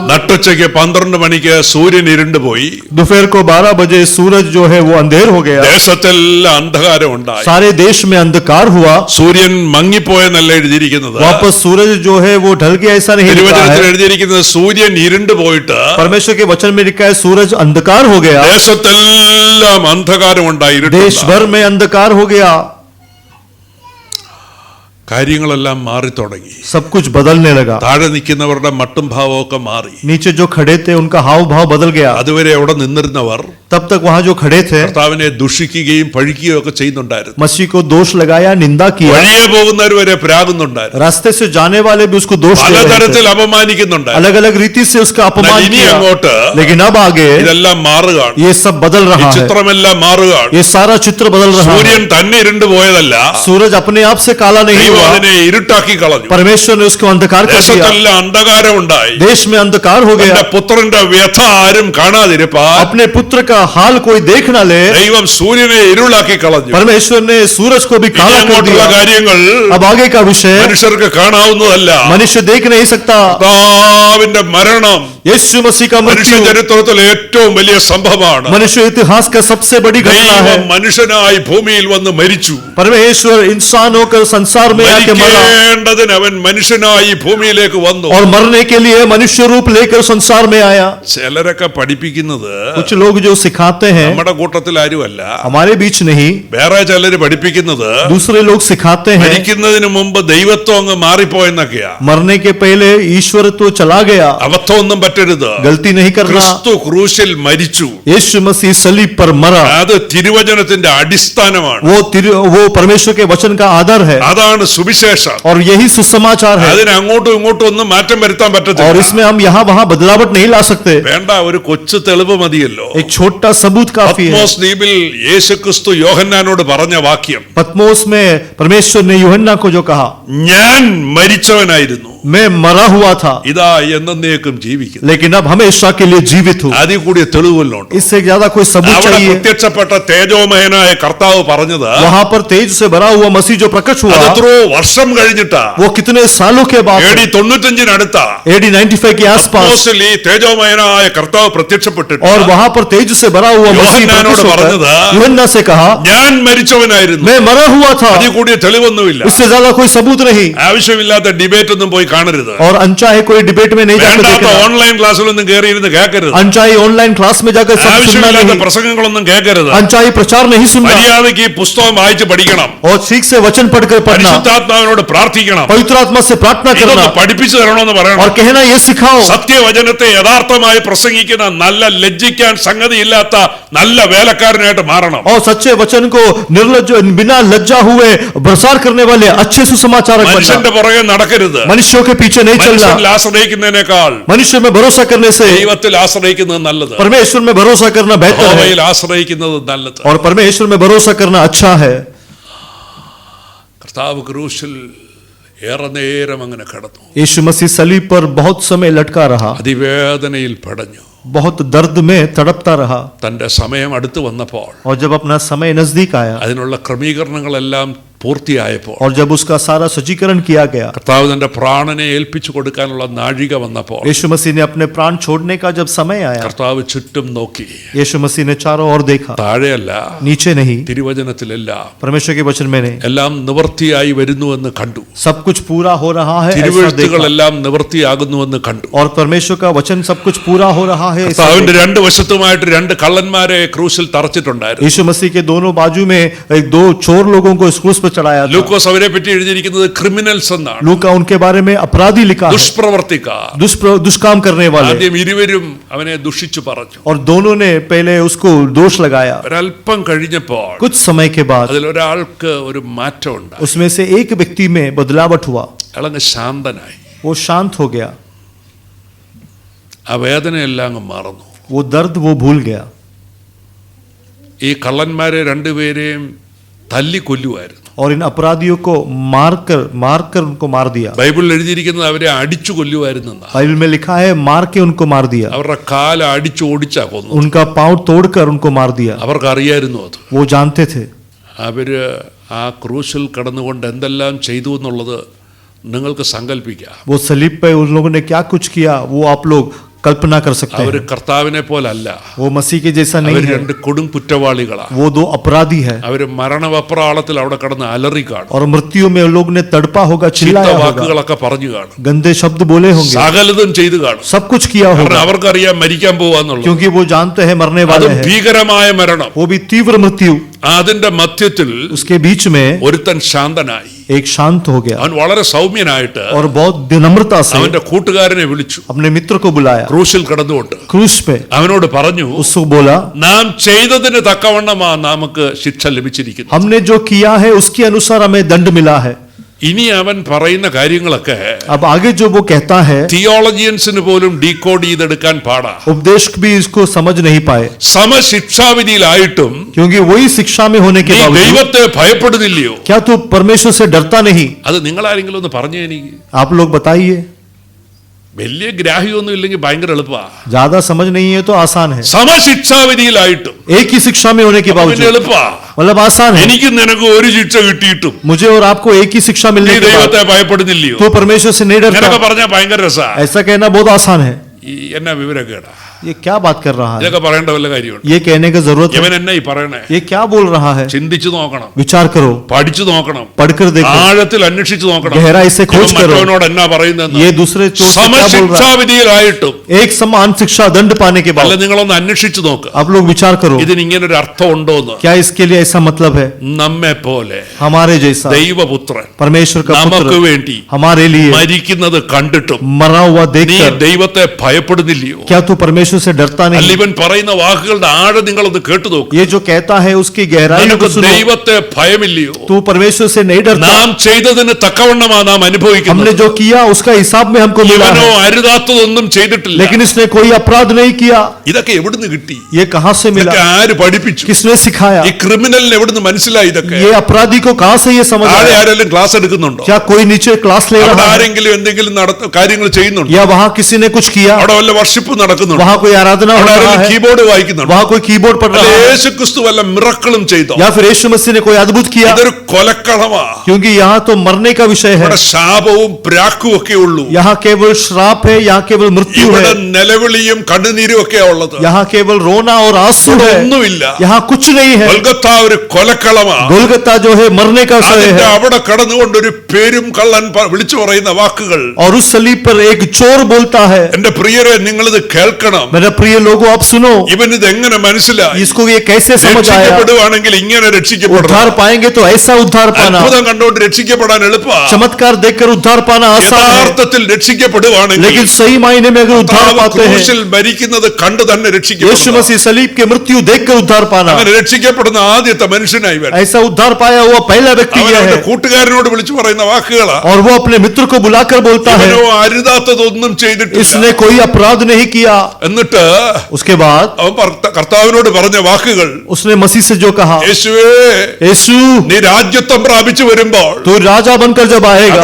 നട്ടുച്ചയ്ക്ക് 12 മണിക്ക് സൂര്യൻ ഇരുണ്ടുപോയി. दोपहर को 12 बजे सूरज जो है वो अंधेर हो गया। ദേശത്തെല്ലാം അന്ധകാരം ഉണ്ടായി. सारे देश में अंधकार हुआ। സൂര്യൻ മങ്ങിപ്പോയെന്നല്ല എഴുതിയിരിക്കുന്നത്. वापस सूरज जो है वो ढल गया, ऐसा नहीं लिखा തിരുവചനത്തിൽ है। എഴുതിയിരിക്കുന്നത് സൂര്യൻ ഇരുണ്ടുപോയിട്ട് परमेश्वर के वचन में लिखा है सूरज अंधकार हो गया, ദേശത്തെല്ലാം അന്ധകാരം ഉണ്ടായി. देश भर में अंधकार हो गया, കാര്യങ്ങളെല്ലാം മാറി തുടങ്ങി. सब कुछ बदलने लगा। താഴെ നിൽക്കുന്നവരുടെ മട്ടും ഭാവവും ഒക്കെ മാറി. नीचे जो खड़े थे उनका हाव भाव बदल गया। അതുവരെ അവിടെ നിന്നിരുന്നവർ तब तक वहां जो खड़े थे കർത്താവിനെ ദുഷിക്കുകയും പഴിക്കുകയും ഒക്കെ ചെയ്യുന്നുണ്ടായിരുന്നു. मसीह को दोष लगाया, निंदा किया। വഴിയെ പോകുന്നവർ വരെ പ്രാകുന്നുണ്ടായിരുന്നു. रास्ते से जाने वाले भी उसको दोष दे रहे പലതരത്തിൽ थे, അപമാനിക്കുന്നുണ്ടായിരുന്നു. अलग अलग रीति से उसका अपमान ഇനി किया। അങ്ങോട്ട് लेकिन अब आगे ഇതെല്ലാം മാറുകയാണ്. ये सब बदल ഈ रहा है, ചിത്രമെല്ലാം മാറുകയാണ്. ये सारा चित्र बदल रहा है। സൂര്യൻ തന്നെ ഇരുണ്ടു പോയതല്ല, सूरज अपने आप से काला नहीं हुआ, हुआ, അതിനെ ഇരുട്ടാക്കി കളഞ്ഞു. परमेश्वर ने उसको अंधकार कर दिया, ദേശത്തെല്ലാം അന്ധകാരം ഉണ്ടായി. देश में अंधकार हो गया. തന്റെ പുത്രന്റെ വ്യഥ ആരും കാണാതിരിപ്പാൻ अपने पुत्र का हाल कोई देख ना ले, ദൈവം സൂര്യനെ ഇരുളാക്കി കളഞ്ഞു. परमेश्वर ने सूरज को भी ഇനി काला कर അങ്ങോട്ടുള്ള दिया. കാര്യങ്ങൾ अब आगे का विषय മനുഷ്യർക്ക് കാണാവുന്നതല്ല. मनुष्य देख नहीं सकता. കർത്താവിന്റെ മരണം यीशु मसीह का മനുഷ്യ मृत्यु ചരിത്രത്തിലെ ഏറ്റവും വലിയ സംഭവമാണ്. मनुष्य इतिहास का सबसे बड़ी घटना है. ദൈവം മനുഷ്യനായി ഭൂമിയിൽ വന്ന് മരിച്ചു. परमेश्वर इंसान होकर संसार में आके मरा മരിക്കേണ്ടതിന് അവൻ മനുഷ്യനായി ഭൂമിയിലേക്ക് വന്നു. और मरने के लिए मनुष्य रूप लेकर संसार में आया. ചിലരൊക്കെ പഠിപ്പിക്കുന്നത് कुछ लोग जो सिखाते हैं, നമ്മുടെ കൂട്ടത്തിൽ ആരുമല്ല, हमारे बीच नहीं, വേറെ ചിലര് പഠിപ്പിക്കുന്നത് दूसरे लोग सिखाते हैं മരിക്കുന്നതിന് മുമ്പ് ദൈവത്വം അങ്ങ് മാറിപ്പോയെന്നൊക്കെയാ. मरने के पहले ईश्वर तो चला गया. അബദ്ധമൊന്നും പറ്റരുത്. गलती नहीं करना. ക്രിസ്തു ക്രൂശിൽ മരിച്ചു. यीशु मसीह सलीब पर मरा. അത് തിരുവചനത്തിന്റെ അടിസ്ഥാനമാണ്. वो परमेश्वर के वचन का आधार है അതാണ് സുവിശേഷം. और यही सुसमाचार है. അതിന് അങ്ങോട്ടും ഇങ്ങോട്ടും ഒന്നും മാറ്റം വരുത്താൻ और പറ്റത്തില്ല. इसमें हम यहाँ वहाँ बदलावट नहीं ला सकते. വേണ്ട, ഒരു കൊച്ചു തെളിവ് മതിയല്ലോ. एक छोटा सबूत काफी है. പത്മോസ് ദ്വീപിൽ യേശുക്രിസ്തു യോഹന്നാനോട് പറഞ്ഞ വാക്യം, पतमोस में परमेश्वर ने यूहन्ना को जो कहा, ഞാൻ മരിച്ചവനായിരുന്നു, मैं मरा हुआ था ഇതാ എന്നേക്കും ജീവിക്കുന്നു. लेकिन अब हमेशा के लिए जीवित हूँ. അതിൽ കൂടിയ തെളിവല്ലോ ഉണ്ട്. इससे ज्यादा कोई सबूत അവിടെ चाहिए? പ്രത്യക്ഷപ്പെട്ട തേജോമയനായ കർത്താവ് പറഞ്ഞത് वहां पर तेज से भरा हुआ मसीह जो प्रकट हुआ, അതെത്രയോ വർഷം കഴിഞ്ഞിട്ടാ, वो कितने सालों के बाद, AD 95 AD 95 के आसपास, പത്മോസിൽ ഈ തേജോമയനായ കർത്താവ് പ്രത്യക്ഷപ്പെട്ടിട്ട് और वहां पर तेज से भरा हुआ मसीह യോഹന്നാനോട് प्रकट പറഞ്ഞത്, होकर यूहन्ना से कहा, ഞാൻ മരിച്ചവനായിരുന്നു, मैं मरा हुआ था. അതിൽ കൂടിയ തെളിവൊന്നുമില്ല. इससे ज्यादा कोई सबूत नहीं. ആവശ്യമില്ലാത്ത ഡിബേറ്റ് ഒന്നും പോയി കാണരുത്. और अनचाहे कोई डिबेट में नहीं जाकर വേണ്ടാത്ത देखना. ഓൺലൈൻ ക്ലാസ്സിലൊന്നും കയറിയിരുന്ന് കേൾക്കരുത്. अनचाही ऑनलाइन क्लास में जाकर सब सुनना ആവശ്യമില്ലാത്ത नहीं. പ്രസംഗങ്ങളൊന്നും കേൾക്കരുത്. अनचाही प्रचार नहीं सुनना. മര്യാദയ്ക്ക് ഈ പുസ്തകം വായിച്ച് പഠിക്കണം. और ठीक से वचन पढ़कर पढ़ना. പരിശുദ്ധാത്മാവിനോട് പ്രാർത്ഥിക്കണം. पवित्र आत्मा से प्रार्थना करना ഇതൊന്ന് പഠിപ്പിച്ചു തരണമെന്ന് പറയണം. और कहना ये सिखाओ. സത്യവചനത്തെ യഥാർത്ഥമായി പ്രസംഗിക്കുന്ന നല്ല ലജ്ജിക്കാൻ സംഗതിയില്ലാത്ത നല്ല വേലക്കാരനായിട്ട് മാറണം. और सच्चे वचन को निर्लज्ज बिना लज्जा हुए प्रसार करने वाले अच्छे सुसमाचारक बनना. മനുഷ്യന്റെ പുറകെ നടക്കരുത്. मनुष्यों के पीछे नहीं चलना. മനുഷ്യനിൽ ആശ്രയിക്കുന്നതിനേക്കാൾ मनुष्य में भरोसा करने से ദൈവത്തിൽ ആശ്രയിക്കുന്നത് നല്ലത്. परमेश्वर में भरोसा करना बेहतर है. യഹോവയിൽ ആശ്രയിക്കുന്നത് നല്ലത്. और परमेश्वर में भरोसा करना अच्छा है. കർത്താവ് ക്രൂശിൽ ഏറെ നേരം അങ്ങനെ കിടന്നു. यीशु मसीह सलीब पर बहुत समय लटका रहा, അതിവേദനയിൽ പടഞ്ഞു. बहुत दर्द में तड़पता रहा. തന്റെ സമയം അടുത്ത് വന്നപ്പോൾ, और जब अपना समय नजदीक आया അതിനുള്ള ക്രമീകരണങ്ങളെല്ലാം പൂർത്തിയായപ്പോൾ, और जब उसका सारा सज्जीकरण किया गया, കർത്താവ് തന്റെ പ്രാണനെ ഏൽപ്പിച്ചു കൊടുക്കാനുള്ള നാഴിക വന്നപ്പോൾ, यीशु मसीह ने अपने प्राण छोड़ने का जब समय आया, കർത്താവ് ചുറ്റും നോക്കി. यीशु मसीह ने चारों ओर देखा, താഴെയല്ല, नीचे नहीं, തിരുവചനത്തിലെല്ലാം परमेश्वर के वचन में नहीं, എല്ലാം നിവൃത്തിയായി വരുന്നുവെന്ന് കണ്ടു. सब कुछ पूरा हो रहा है ऐसा देखा. തിരുവെഴുത്തുകളെല്ലാം നിവൃത്തിയാകുന്നുവെന്ന് കണ്ടു. और परमेश्वर का वचन सब कुछ पूरा हो रहा है ऐसा കർത്താവിന്റെ देखा. രണ്ട് വശത്തുമായിട്ട് രണ്ട് കള്ളന്മാരെ ക്രൂശിൽ തറച്ചിട്ടുണ്ടായിരുന്നു. यीशु मसीह के दोनों बाजू में एक दो चोर लोगों को इस क्रूस पर चढ़ाया था. ലൂക്കോസ് അവരെ പറ്റി എഴുതിയിരിക്കുന്നത് ക്രിമിനൽസ് എന്നാണ്, लूका उनके बारे में अपराधी लिखा है, ദുഷ്പ്രവർത്തിക്കാർ. दुष्काम करने वाले. ആദ്യം ഇരുവരും അവനെ ദുഷിച്ചു പറഞ്ഞു. और दोनों ने पहले उसको दोष लगाया. ഒരല്പം കഴിഞ്ഞപ്പോൾ कुछ समय के बाद അതിലൊരാൾക്ക് ഒരു മാറ്റം ഉണ്ടായി. उसमें से एक व्यक्ति में बदलावट हुआ, അയാളങ്ങ് ശാന്തനായി. वो शांत हो गया, ആ വേദനയെല്ലാം അങ്ങ് മറന്നു. वो दर्द वो भूल गया. ഈ കള്ളന്മാരെ രണ്ടുപേരെയും തല്ലി കൊല്ലുമായിരുന്നു. और इन अपराधियों को मारकर उनको मार दिया. ബൈബിളിൽ എഴുതിയിരിക്കുന്നത് അവരെ അടിച്ചു കൊല്ലുമായിരുന്നു. बाइबल में लिखा है मार के उनको मार दिया. അവരുടെ കാല അടിച്ചു ഓടിച്ചാ കൊന്നു. उनका पांव तोड़कर उनको मार दिया. അവർക്ക് അറിയായിരുന്നു അത്. वो जानते थे. അവര് ആ ക്രൂശിൽ കടന്നുകൊണ്ട് എന്തെല്ലാം ചെയ്തു എന്നുള്ളത് നിങ്ങൾക്ക് സങ്കല്പിക്കാം. वो सलीब पे उन लोगों ने क्या कुछ किया वो आप लोग कल्पना कर सकते അവര് हैं. കർത്താവിനെ പോലല്ല. वो मसीह के जैसा नहीं അവര് है. രണ്ട് കൊടും കുറ്റവാളികളാണ്. वो दो अपराधी है. അവര് മരണവപ്രാളത്തിൽ അവിടെ കടന്ന് അലറി കാണും. और मृत्यु में लोग ने तड़पा होगा, ചീത്ത चिल्लाया होगा, വാക്കുകളൊക്കെ പറഞ്ഞു കാണും. गंदे शब्द बोले होंगे, സകലതും ചെയ്തു കാണും. सब कुछ किया കാരണം होगा, അവർക്കറിയാം മരിക്കാൻ പോവാന്നുള്ളത്. क्योंकि वो जानते हैं मरने അത് वाले हैं. ഭീകരമായ മരണം. वो भी तीव्र मृत्यु. അതിന്റെ മധ്യത്തിൽ उसके बीच में ഒരുത്തൻ ശാന്തനായി. एक शांत हो गया അവൻ വളരെ സൗമ്യനായിട്ട് और बहुत विनम्रता से അവന്റെ കൂട്ടുകാരനെ വിളിച്ചു. अपने मित्र को बुलाया. ക്രൂശിൽ കിടന്നുകൊണ്ട് क्रूस पे അവനോട് പറഞ്ഞു, उसको बोला, നാം ചെയ്തതിന് തക്കവണ്ണമാ നമുക്ക് ശിക്ഷ ലഭിച്ചിരിക്കുന്നു. हमने जो किया है उसके अनुसार हमें दंड मिला है. ഇനി അവൻ പറയുന്ന കാര്യങ്ങളൊക്കെ अब आगे जो वो कहता है തിയോളജിയൻസിന് പോലും ഡീകോഡ് ചെയ്തെടുക്കാൻ പാടാ. उपदेशक भी इसको समझ नहीं पाए, സമശിക്ഷാവിധിയിലായിട്ടും क्योंकि वही शिक्षा में होने के നീ बावजूद ദൈവത്തെ ഭയപ്പെടുന്നില്ലയോ? क्या तू परमेश्वर से डरता नहीं? അത് നിങ്ങളാരെങ്കിലും ഒന്ന് പറഞ്ഞു എനിക്ക്. आप लोग बताइए। വലിയ ഗ്രാഹ്യമൊന്നും ഇല്ലെങ്കിൽ ഭയങ്കര എളുപ്പമാ. ज्यादा समझ नहीं है तो आसान है, സമശിക്ഷാവിധിയിലായിട്ടും एक ही शिक्षा में होने के പിന്നെ बावजूद എളുപ്പമാ. मतलब आसान है। എനിക്ക് നിനക്ക് ഒരു ശിക്ഷ കിട്ടിയിട്ടും मुझे और आपको एक ही शिक्षा നീ मिलने के बाद ദൈവത്തെ ഭയപ്പെടുന്നില്ലയോ? तो परमेश्वर से नहीं ഇങ്ങനൊക്കെ डरता, പറഞ്ഞാൽ ഭയങ്കര രസാ. ऐसा कहना बहुत आसान है। ഈ എന്നാ വിവരക്കേടാ. ये क्या बात कर रहा है? ഇതൊക്കെ പറയേണ്ട വല്ല കാര്യമുണ്ട്? ये कहने की जरूरत है? ഇവൻ എന്നാ ഈ പറയണേ? ये क्या बोल रहा है? ചിന്തിച്ചു നോക്കണം, विचार करो, പഠിച്ചു നോക്കണം, पढ़कर देखो, ആഴത്തിൽ അന്വേഷിച്ചു നോക്കണം. गहराई से खोज ഇവൻ करो। മറ്റവനോട് എന്നാ പറയുന്നതെന്ന്. ये दूसरे चोर से क्या बोल रहा है? സമശിക്ഷാവിധിയിലായിട്ടും एक समान शिक्षा दंड पाने के അല്ല, बाद നിങ്ങളൊന്ന് അന്വേഷിച്ചു നോക്ക്. आप लोग विचार करो, ഇതിന് ഇങ്ങനൊരു അർത്ഥം ഉണ്ടോന്ന്. क्या इसके लिए ऐसा मतलब है? നമ്മെ പോലെ हमारे जैसा ദൈവപുത്രൻ परमेश्वर का നമുക്ക് पुत्र വേണ്ടി हमारे लिए മരിക്കുന്നത് കണ്ടിട്ടും मरा हुआ നീ देखकर ദൈവത്തെ ഭയപ്പെടുന്നില്ലയോ? क्या तू परमेश्वर से डरता അല്ല, नहीं? ഇവൻ പറയുന്ന വാക്കുകളുടെ ആഴം നിങ്ങളൊന്ന് കേട്ടു നോക്ക്. ये जो कहता है उसकी गहराई को നിനക്ക് सुनो। ദൈവത്തെ ഭയമില്ലയോ? तू परमेश्वर से नहीं डरता? നാം ചെയ്തതിന് തക്കവണ്ണമാ നാം हमने അനുഭവിക്കുന്നത്. जो किया उसका हिसाब में हमको मिला ഇവനോ है, അരുതാത്തതൊന്നും ചെയ്തിട്ടില്ല. लेकिन इसने कोई अपराध नहीं किया। ഇതൊക്കെ എവിടുന്ന് കിട്ടി? ये कहां से मिला? ഇതൊക്കെ ആര് പഠിപ്പിച്ചു? किसने सिखाया? ഈ ക്രിമിനലിന് എവിടുന്ന് മനസ്സിലായി ഇതൊക്കെ? ये अपराधी को कहां से ये समझ ആരെ आया? ആരെങ്കിലും ക്ലാസ് എടുക്കുന്നുണ്ടോ? क्या कोई नीचे क्लास ले അവിടെ रहा है, ആരെങ്കിലും എന്തെങ്കിലും കാര്യങ്ങൾ ചെയ്യുന്നുണ്ടോ? या वहां किसी ने कुछ किया, അവിടെ വല്ല വർഷിപ്പ് നടക്കുന്നുണ്ടോ? वहां कोई आराधना हो അവിടെ रहा ആരെങ്കിലും है, കീബോർഡ് വായിക്കുന്നുണ്ടോ? वहां कोई कीबोर्ड पढ़ അല്ല, रहा है, യേശുക്രിസ്തു വല്ല മിറക്കിളും ചെയ്തോ? या फिर यीशु मसीह ने कोई अद्भुत किया? ഇതൊരു കൊലക്കളമാ. क्योंकि यहाँ तो मरने का विषय है, ഇവിടെ ശാപവും പ്രാക്കും ഒക്കെ ഉള്ളൂ. यहाँ केवल श्राप है, यहाँ केवल मृत्यु ഇവിടെ है, നിലവിളിയും കണ്ണുനീരും ഒക്കെയാ ഉള്ളത്. यहाँ केवल रोना और आंसू ഇവിടെ है, ഒന്നുമില്ല. यहाँ कुछ नहीं है। കൊൽക്കത്ത ഒരു കൊലക്കളമാ. गोलगत्ता जो है मरने का विषय അതിന്റെ है, അവിടെ കടന്നുകൊണ്ട് ഒരു പേരും കള്ളൻ വിളിച്ചു പറയുന്ന വാക്കുകൾ. और उस सलीब पर एक चोर बोलता है। എന്റെ പ്രിയരെ, നിങ്ങളിത് കേൾക്കണം. मेरे प्रिय लोगों आप सुनो, ഇവൻ ഇത് എങ്ങനെ മനസ്സിലായി? इसको ये कैसे समझ आया? രക്ഷിക്കപ്പെടുവാണെങ്കിൽ ഇങ്ങനെ രക്ഷിക്കപ്പെടണം. उद्धार पाएंगे तो ऐसा उद्धार पाना, അത്ഭുതം കണ്ടുകൊണ്ട് രക്ഷിക്കപ്പെടാൻ എളുപ്പമാ. चमत्कार देखकर उद्धार पाना आसान है, യഥാർത്ഥത്തിൽ രക്ഷിക്കപ്പെടുവാണെങ്കിൽ लेकिन सही मायने में अगर उद्धार पाते हैं, ക്രൂശിൽ മരിക്കുന്നത് കണ്ടു തന്നെ यीशु രക്ഷിക്കപ്പെടുന്നു. मसीह सलीब के मृत्यु देखकर उद्धार पाना, അങ്ങനെ രക്ഷിക്കപ്പെടുന്ന ആദ്യത്തെ മനുഷ്യനായി ഇവൻ. ऐसा उद्धार पाया हुआ पहला व्यक्ति അവൻ यह അവന്റെ है। കൂട്ടുകാരനോട് വിളിച്ചു പറയുന്ന വാക്കുകളാ. और वो अपने मित्र को बुलाकर बोलता है, ഇവനോ അരുതാത്തതൊന്നും ചെയ്തിട്ടില്ല. इसने कोई अपराध नहीं किया। എന്നിട്ട് उसके बाद അവൻ കർത്താവിനോട് പറഞ്ഞ വാക്കുകൾ, उसने मसीह से जो कहा, യേശുവേ, यीशु നീ രാജ്യത്വം പ്രാപിച്ചു വരുമ്പോൾ. तू राजा बनकर जब आएगा,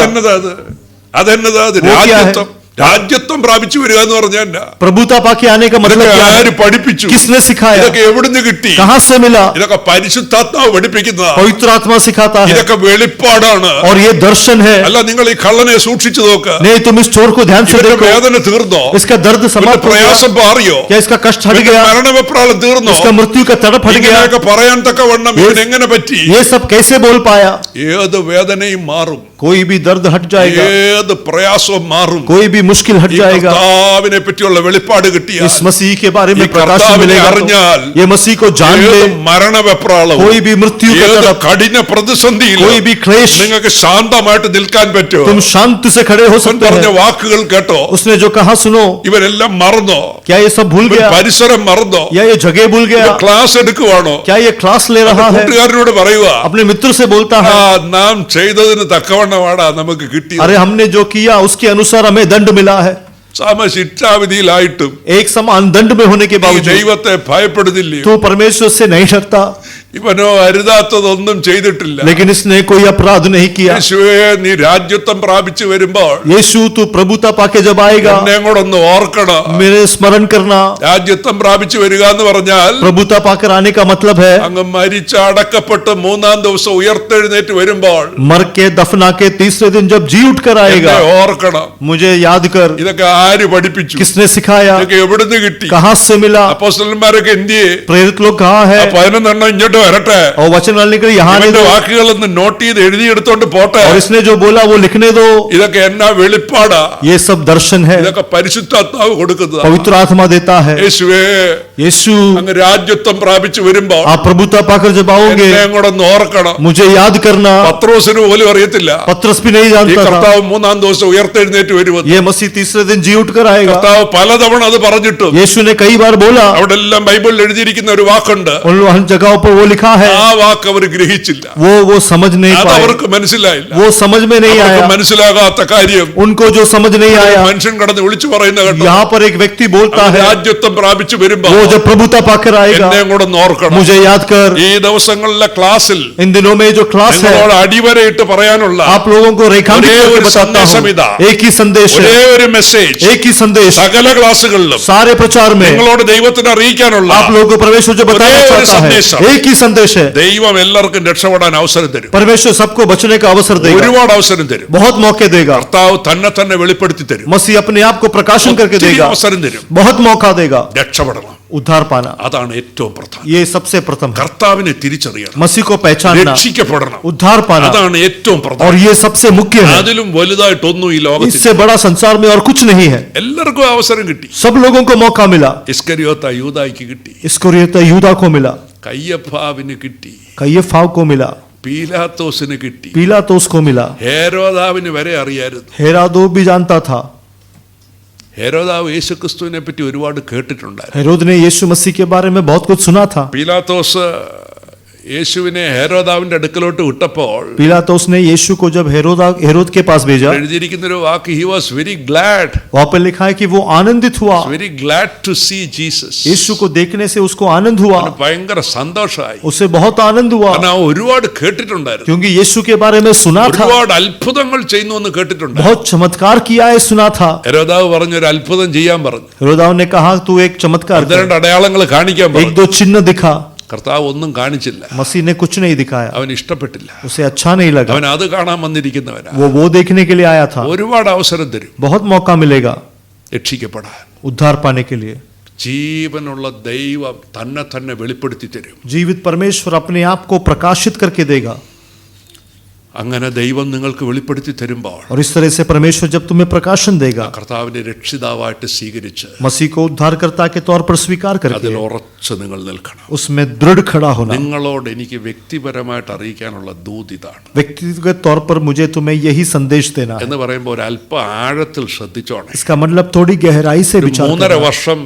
അതെന്നതാ അത്? वो क्या है? രാജ്യത്വം പ്രാപിച്ചു വരിക എന്ന് പറഞ്ഞാൽ प्रभुता पाके आने का मतलब ഇതൊക്കെ क्या है? ആര് പഠിപ്പിച്ചു? किसने सिखाया? ഇതൊക്കെ എവിടുന്ന് കിട്ടി? कहां से मिला? ഇതൊക്കെ പരിശുദ്ധാത്മാവ് പഠിപ്പിക്കുന്നതാ. पवित्र आत्मा सिखाता है, ഇതൊക്കെ വെളിപ്പാടാണ്. और ये दर्शन है। അല്ല, നിങ്ങൾ ഈ കള്ളനെ സൂക്ഷിച്ചു നോക്ക്. नहीं तुम इस चोर को ध्यान से ഇവന്റെ देखो, വേദന തീർന്നോ? इसका दर्द ഇവന്റെ समाप्त हो गया, പ്രയാസം മാറിയോ? क्या इसका कष्ट हट ഇവന്റെ गया, മരണവെപ്രാളം തീർന്നോ? इसका मृत्यु का तड़प हट गया? ഇങ്ങനെയൊക്കെ പറയാൻ തക്കവണ്ണം ഇവൻ എങ്ങനെ പറ്റി? ये सब कैसे बोल पाया? ഏത് വേദനയും മാറും, कोई भी दर्द हट जाएगा, ഏത് പ്രയാസവും മാറും. कोई भी मुश्किल हट ഈ जाएगा। കർത്താവിനെ പറ്റിയുള്ള വെളിപ്പാട് കിട്ടിയാൽ, इस मसीह के बारे ഈ में प्रकाश കർത്താവിനെ मिलेगा അറിഞ്ഞാൽ, तो ये मसीह को जान ले, ഏത് മരണവെപ്രാളവും, कोई भी मृत्यु का ഏത് तड़प, കഠിന പ്രതിസന്ധിയിൽ कोई भी क्लेश, നിങ്ങൾക്ക് ശാന്തമായിട്ട് നിൽക്കാൻ പറ്റുമോ? तुम शांति से खड़े हो അവൻ सकते പറഞ്ഞ हैं। വാക്കുകൾ കേട്ടോ? उसने जो कहा सुनो, ഇവരെല്ലാം മറന്നോ? क्या ये सब भूल ഇവൻ गया? പരിസരം മറന്നോ? या ये जगह भूल गया? ക്ലാസ് എടുക്കുവാണോ? क्या ये क्लास ले रहा है? കൂട്ടുകാരനോട് പറയുക, अपने मित्र से बोलता ആ, है, നാം ചെയ്തതിന് തക്കവണ്ണമാടാ നമുക്ക് കിട്ടിയത്. अरे हमने जो किया उसके अनुसार हमें दंड मिला है। സമശിക്ഷാവിധിയിലായിട്ടും एक समान दंड में होने के ഈ बावजूद ദൈവത്തെ ഭയപ്പെടുന്നില്ലയോ? तू परमेश्वर से नहीं डरता, ഇവനോ അരുതാത്തതൊന്നും ചെയ്തിട്ടില്ല. लेकिन इसने कोई अपराध नहीं किया। യേശുവേ, നീ രാജ്യത്വം പ്രാപിച്ചു വരുമ്പോൾ यीशु तू प्रभुता पाके जब आएगा, എന്നെ കൂടെ ഒന്ന് ഓർക്കണം. मेरे स्मरण करना। രാജ്യത്വം പ്രാപിച്ചു വരിക എന്ന് പറഞ്ഞാൽ प्रभुता पाकर आने का मतलब है അങ്ങ് മരിച്ച് അടക്കപ്പെട്ട് മൂന്നാം ദിവസം ഉയർത്തെഴുന്നേറ്റ് വരുമ്പോൾ मर के दफना के तीसरे दिन जब जी उठ कर आएगा, എന്നെ ഓർക്കണം. मुझे याद कर। ഇതൊക്കെ ആര് പഠിപ്പിച്ചു? किसने सिखाया? ഇതൊക്കെ എവിടുന്ന് കിട്ടി? कहां से मिला? അപ്പോസ്തലന്മാരൊക്കെ എന്തിയെ? प्रेरित लोग कहाँ है? 11 ഇങ്ങോട്ട് വരട്ടെ. और वचन वाले निकले यहाँ नहीं ഇവന്റെ दो, വാക്കുകളൊന്ന് നോട്ട് ചെയ്ത് എഴുതിയെടുത്തോണ്ട് പോട്ടെ. और इसने जो बोला वो लिखने दो। ഇതൊക്കെ എന്നാ വെളിപ്പാടാ? ये सब दर्शन है, ഇതൊക്കെ പരിശുദ്ധാത്മാവ് കൊടുക്കുന്നതാ. पवित्र आत्मा देता है। യേശുവേ, यीशु അങ്ങ് രാജ്യത്വം പ്രാപിച്ചു വരുമ്പോൾ आप प्रभुता पाकर जब आओगे, എന്നെ കൂടെ ഒന്ന് ഓർക്കണം. मुझे याद करना। പത്രോസിന് പോലും അറിയത്തില്ല पत्रस भी नहीं ഈ जानता था കർത്താവ് മൂന്നാം ദിവസം ഉയർത്തെഴുന്നേറ്റ് വരുമെന്ന്. ये मसीह तीसरे दिन जी उठ कर आएगा। കർത്താവ് പലതവണ അത് പറഞ്ഞിട്ടും यीशु ने कई बार बोला, അവിടെ എല്ലാം ബൈബിളിൽ എഴുതിയിരിക്കുന്ന ഒരു വാക്കുണ്ട്. उन जगहों पर वो लिखा है ആ വാക്ക് അവർ ഗ്രഹിച്ചില്ല. वो समझ नहीं അത് पाए, അവർക്ക് മനസ്സിലായില്ല. वो समझ में नहीं അവർക്ക് आया, മനസ്സിലാകാത്ത കാര്യം उनको जो समझ नहीं आया। മനുഷ്യൻ കടന്ന് വിളിച്ചു പറയുന്ന കേട്ടോ, यहाँ पर एक व्यक्ति बोलता അവൻ है, രാജ്യത്വം പ്രാപിച്ചു വരുമ്പോ वो जब प्रभुता पाकर आएगा എന്നെയും കൂടെ ഒന്ന് ഓർക്കണം. मुझे याद कर। ഈ ദിവസങ്ങളിലെ ക്ലാസ്സിൽ इन दिनों में जो क्लास है, നിങ്ങളോട് അടിവരയിട്ട് പറയാനുള്ള आप लोगों को रेखांकित ഒരേ करके ഒരു बताता സന്ദേശം ഇതാ. हूँ, एक ही संदेश ഒരേ है, ഒരു മെസ്സേജ് एक ही संदेश സകല ക്ലാസ്സുകളിലും सारे प्रचार में നിങ്ങളോട് ദൈവത്തിന് അറിയിക്കാനുള്ള आप लोगों को परमेश्वर जो बताना ഒരേ ഒരു चाहता है, സന്ദേശം. एक ही संदेश है। ദൈവം എല്ലാവർക്കും രക്ഷപ്പെടാൻ അവസരം തരും. परमेश्वर सबको बचने का अवसर देगा, ഒരുപാട് അവസരം തരും. बहुत मौके देगा। കർത്താവ് തന്നെ വെളിപ്പെടുത്തി തരും. मसीह अपने आप को प्रकाशन करके ഒത്തിരി देगा, അവസരം തരും. बहुत मौका देगा। രക്ഷപ്പെടണം, उद्धार पाना അതാണ് ഏറ്റവും പ്രധാനം. ये सबसे प्रथम है, കർത്താവിനെ തിരിച്ചറിയണം, मसीह को पहचानना, രക്ഷിക്കപ്പെടണം, उद्धार पाना, അതാണ് ഏറ്റവും और പ്രധാനം. ये सबसे मुख्य है। അതിലും വലുതായിട്ടൊന്നും ഈ ലോകത്തിൽ इससे बड़ा संसार में और कुछ नहीं है। എല്ലാവർക്കും അവസരം കിട്ടി. सब लोगों को मौका मिला। ഇസ്കരിയോത്ത യൂദായ്ക്ക് കിട്ടി, इस्करियोता यूदा को मिला, കയ്യഫാവിന് കിട്ടി, कय्यफाव को मिला, പീലാത്തോസിന് കിട്ടി, पीलातोस को मिला, ഹേരോദാവിന് വരെ അറിയായിരുന്നു. हेरोदो भी जानता था। ഹേരോദാവ് യേശുക്രിസ്തുവിനെ പറ്റി ഒരുപാട് കേട്ടിട്ടുണ്ടായിരുന്നു. हेरोद ने यीशु मसीह के बारे में बहुत कुछ सुना था। പീലാത്തോസ് യേശുവിനെ ഹേരോദാവിന്റെ അടുക്കലോട്ട് വിട്ടപ്പോൾ पीलातोस ने यीशु को जब हेरोद के पास भेजा, എഴുതിയിരിക്കുന്ന ഒരു വാക്ക്, ഹി വാസ് വെരി ഗ്ലാഡ്, वहां पर लिखा है कि वो आनंदित हुआ, very glad to see Jesus. यीशु को देखने से उसको आनंद हुआ, ഭയങ്കര സന്തോഷമായി. उसे बहुत आनंद हुआ, കാരണം ഒരുപാട് കേട്ടിട്ടുണ്ടായിരുന്നു, क्योंकि यीशु के बारे में सुना था, ഒരുപാട് അത്ഭുതങ്ങൾ ചെയ്യുന്നു എന്ന് കേട്ടിട്ടുണ്ട്. बहुत चमत्कार किया है सुना था। ഹെരോദാവ് പറഞ്ഞു ഒരു അത്ഭുതം ചെയ്യാൻ പറഞ്ഞു, हेरोदाव ने कहा तू एक चमत्कार അത് कर, രണ്ട് अടയാളങ്ങൾ കാണിക്കാൻ एक പറഞ്ഞു. दो चिन्ह दिखा। കർത്താവ് ഒന്നും കാണിച്ചില്ല, मसीह ने कुछ नहीं दिखाया, അവന് ഇഷ്ടപ്പെട്ടില്ല, उसे अच्छा नहीं लगा, അവൻ അത് കാണാൻ വന്നിരിക്കുന്നവനാ. वो देखने के लिए आया था। ഒരുപാട് അവസരം തരും बहुत मौका मिलेगा രക്ഷിക്കപ്പെടാൻ. उद्धार पाने के लिए। ജീവനുള്ള ദൈവം തന്നെ വെളിപ്പെടുത്തി തരും. जीवित परमेश्वर अपने आप को प्रकाशित करके देगा, അങ്ങനെ ദൈവം നിങ്ങൾക്ക് വെളിപ്പെടുത്തി തരുമ്പോൾ और इस तरह से परमेश्वर जब तुम्हें प्रकाशन देगा, കർത്താവിനെ രക്ഷിതാവായിട്ട് സ്വീകരിച്ച് मसीह को उद्धारकर्ता के तौर पर स्वीकार അതിൽ करके ഉറച്ച് നിങ്ങൾ നിൽക്കണം. उसमें दृढ़ खड़ा होना। നിങ്ങളോട് എനിക്ക് വ്യക്തിപരമായിട്ട് അറിയിക്കാനുള്ള ദൂത് ഇതാണ് व्यक्तिगत तौर पर मुझे तुम्हें यही संदेश देना है। എന്ന് പറയുമ്പോൾ ഒരു അല്പം ആഴത്തിൽ ശ്രദ്ധിച്ചോണേ. इसका मतलब थोड़ी गहराई से विचार 3.5 करना। വർഷം